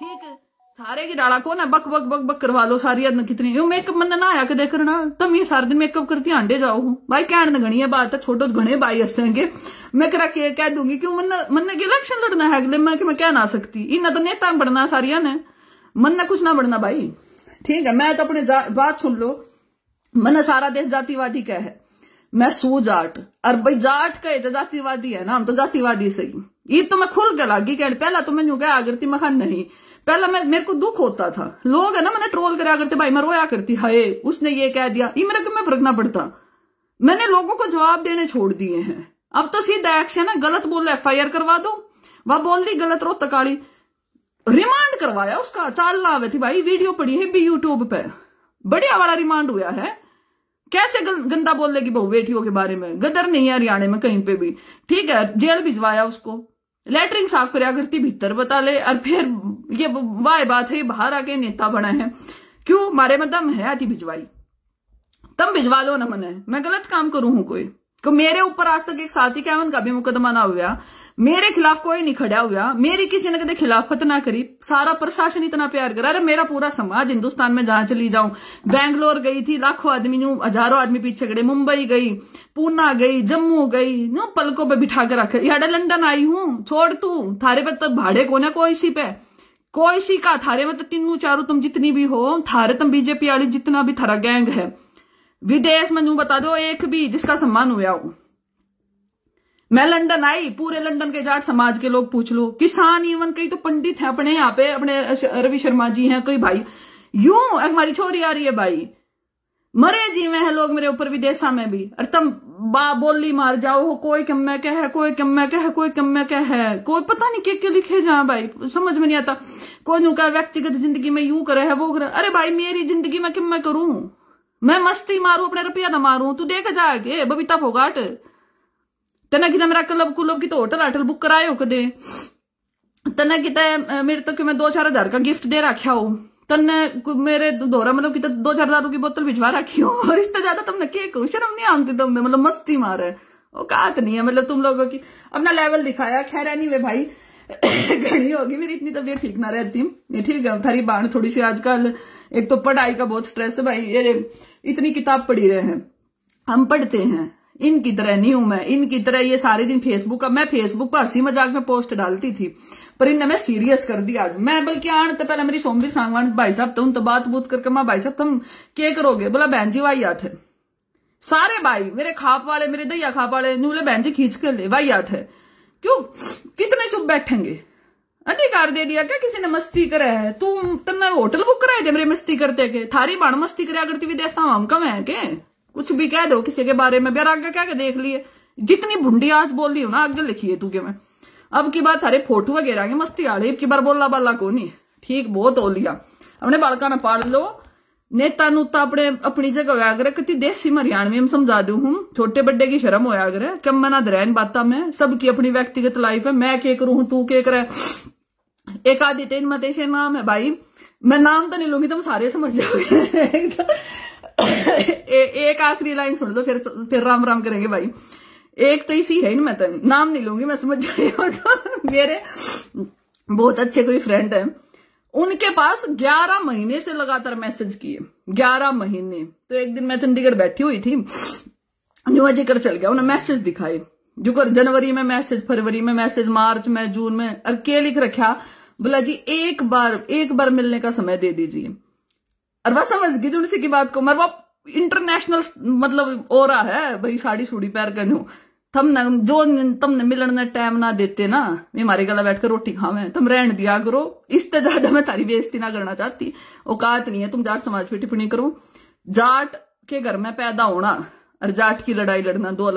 ठीक है। सारे की डाला को ना बक बक बक बक करवा लो सारी अदन कितनी यू मेकअप मन ना आया के करना, तुम ये सारे दिन मेकअप करती आंडे जाओ भाई। कहण न घनी है बात है, छोटो घने भाई हंसेंगे, मैं करा के कह दूंगी क्यों मन के इलेक्शन लड़ना है अगले, मैं कह ना सकती, इन्हें तो नेता बढ़ना सारिया ने, मन ने कुछ ना बढ़ना भाई, ठीक है। मैं तो अपने बात सुन लो, मन सारा देश जातिवादी का है, मैं सू जाट, और भाई जाट कहे तो जातिवादी है ना, हम तो जातिवादी सही। ये तो मैं खुल के लागी कह, पहला तो मैं यूं क्या करती, मैं नहीं, पहला मेरे को दुख होता था, लोग है ना मैंने ट्रोल करा करते भाई, मैं रोया करती, हाय उसने ये कह दिया, ये मेरे को में फर्क ना पड़ता। मैंने लोगों को जवाब देने छोड़ दिए हैं, अब तो सीधा एक्शन है, गलत बोल FIR करवा दो, वह बोल दी गलत रो तकाली, रिमांड करवाया उसका, चाल ना आवे थी भाई, वीडियो पड़ी है भी यूट्यूब पे, बढ़िया वाला रिमांड हुआ है। कैसे गंदा बोलेगी बहु बेटियों के बारे में, गदर नहीं है हरियाणा में कहीं पे भी, ठीक है। जेल भिजवाया उसको, लेटरिंग साफ कराया करती भीतर बता ले, और फिर ये वाह बात है बाहर आके नेता बना है, क्यों मारे में दम है आती भिजवाई, तम भिजवा लो ना, मने मैं गलत काम करूं हूं कोई को। मेरे ऊपर आज तक एक साथी कैवन का भी मुकदमा ना हुआ, मेरे खिलाफ कोई नहीं खड़ा हुआ, मेरी किसी ने कदे खिलाफत ना करी, सारा प्रशासन इतना प्यार करा। अरे मेरा पूरा समाज हिंदुस्तान में जहां चली जाऊं, बैंगलोर गई थी, लाखों आदमी न्यू, हजारों आदमी पीछे खड़े, मुंबई गई, पूना गई, जम्मू गई, न्यू पलकों पे बिठा के रखे, यार लंदन आई हूं, छोड़ तू थारे पे तक भाड़े को ना कोई सी पे, कोई सी का थारे में तो 3-4 तुम जितनी भी हो, थारे तुम बीजेपी वाली जितना भी थारा गैंग है, विदेश में न्यू बता दो एक भी जिसका सम्मान हुआ हो। मैं लंदन आई, पूरे लंदन के जाट समाज के लोग पूछ लो, किसान इवन कई तो पंडित हैं अपने यहाँ पे, अपने रवि शर्मा जी हैं, कई भाई यूं हमारी छोरी आ रही है भाई, मरे जी में है लोग मेरे ऊपर विदेशा में भी, और तुम बोली मार जाओ हो, कोई कम में क्या है, कोई कम में क्या है, कोई कम में क्या है, कोई पता नहीं क्या लिखे जा भाई, समझ में नहीं आता। कोई यूं कहा व्यक्तिगत जिंदगी में यूं करे है वो करे, अरे भाई मेरी जिंदगी में किम मैं करूं, मैं मस्ती मारू अपने रुपया ना मारू, तू देख जाके बबीता फोगाट तना कि मेरा क्लब की तो होटल बुक कराए हो कदे, तना कि मेरे तक मैं 2-4 हजार का गिफ्ट दे रखा हो, तन्ने मेरे दोहरा मतलब कि 2-4 दारू की बोतल भिजवा रखी हो, और इससे ज्यादा तुमने केक शर्म नहीं आती तुमने, मतलब मस्ती मारे औकात नहीं है, मतलब तुम लोगों की अपना लेवल दिखाया। खैर एनीवे भाई घनी होगी, मेरी इतनी तबीयत ठीक ना रहती, ठीक है। थारी बाण थोड़ी सी आजकल, एक तो पढ़ाई का बहुत स्ट्रेस है भाई, ये इतनी किताब पढ़ी रहे हैं, हम पढ़ते हैं, इनकी तरह नहीं हूं मैं, इनकी तरह ये सारे दिन फेसबुक का, मैं फेसबुक पर हंसी मजाक में पोस्ट डालती थी, पर इनने मैं सीरियस कर दिया आज। मैं बल्कि आने तो पहले मेरी सोमरी सांगवान भाई साहब तुम तो बात बूत करके मां भाई साहब तुम क्या करोगे, बोला बहन जी वाई आते सारे भाई मेरे खाप वाले, मेरे दैया खाप वाले बोले बहन जी खींच कर ले, वाहियात है। क्यों, कितने चुप बैठेंगे? अधिकार दे दिया क्या किसी ने? मस्ती करे है तू, तन्ने होटल बुक कराए थे मेरे मस्ती करते के? थारी बाण मस्ती कराया करती विदेशा हम कम है के? कुछ भी कह दो किसी के बारे में, यार आगे क्या के देख लिए, जितनी भुंडी आज बोल रही हूं ना आगे लिखिए तू के मैं। अब की बात थारे फोटो वगैरह मस्ती आड़े, की बार बोला बाला को नहीं, ठीक बहुत हो लिया। अपने बालका ने पाल लो, नेता नूता अपने अपनी जगह होया करे, कितनी देसी हरियाणवी में समझा दू हूं, छोटे बड्डे की शर्म होया करे, कम मना दरैन बाता में, सबकी अपनी व्यक्तिगत लाइफ है, मैं के करूं तू के करे। एक आदि तेज मतेश नाम है भाई, मैं नाम तो नहीं लूंगी, तुम सारे समझ जाओगे। एक आखिरी लाइन सुन दो फिर राम राम करेंगे भाई। एक तो इसी है, मैं तो नाम नहीं लूंगी, मैं समझ जाई हो। तो मेरे बहुत अच्छे कोई फ्रेंड है, उनके पास 11 महीने से लगातार मैसेज किए, 11 महीने। तो एक दिन मैं चंडीगढ़ बैठी हुई थी, न्यू जिक्र चल गया, उन्हें मैसेज दिखाए, जो जनवरी में मैसेज, फरवरी में मैसेज, मार्च में, जून में, और के लिख रखा, बोला जी एक बार मिलने का समय दे दीजिए। और वह समझ गई तुलसी की बात को, मर वो इंटरनेशनल मतलब हो रहा है भाई, साड़ी सूड़ी पैर कर तुमने मिलने टाइम ना देते ना, मैं हमारे गला बैठकर रोटी खावे, तुम रहन दिया करो, इससे ज्यादा मैं तारी बेइज्जती ना करना चाहती, औकात नहीं है तुम जाट समाज पे टिप्पणी करो। जाट के घर में पैदा होना और जाट की लड़ाई लड़ना दो अलग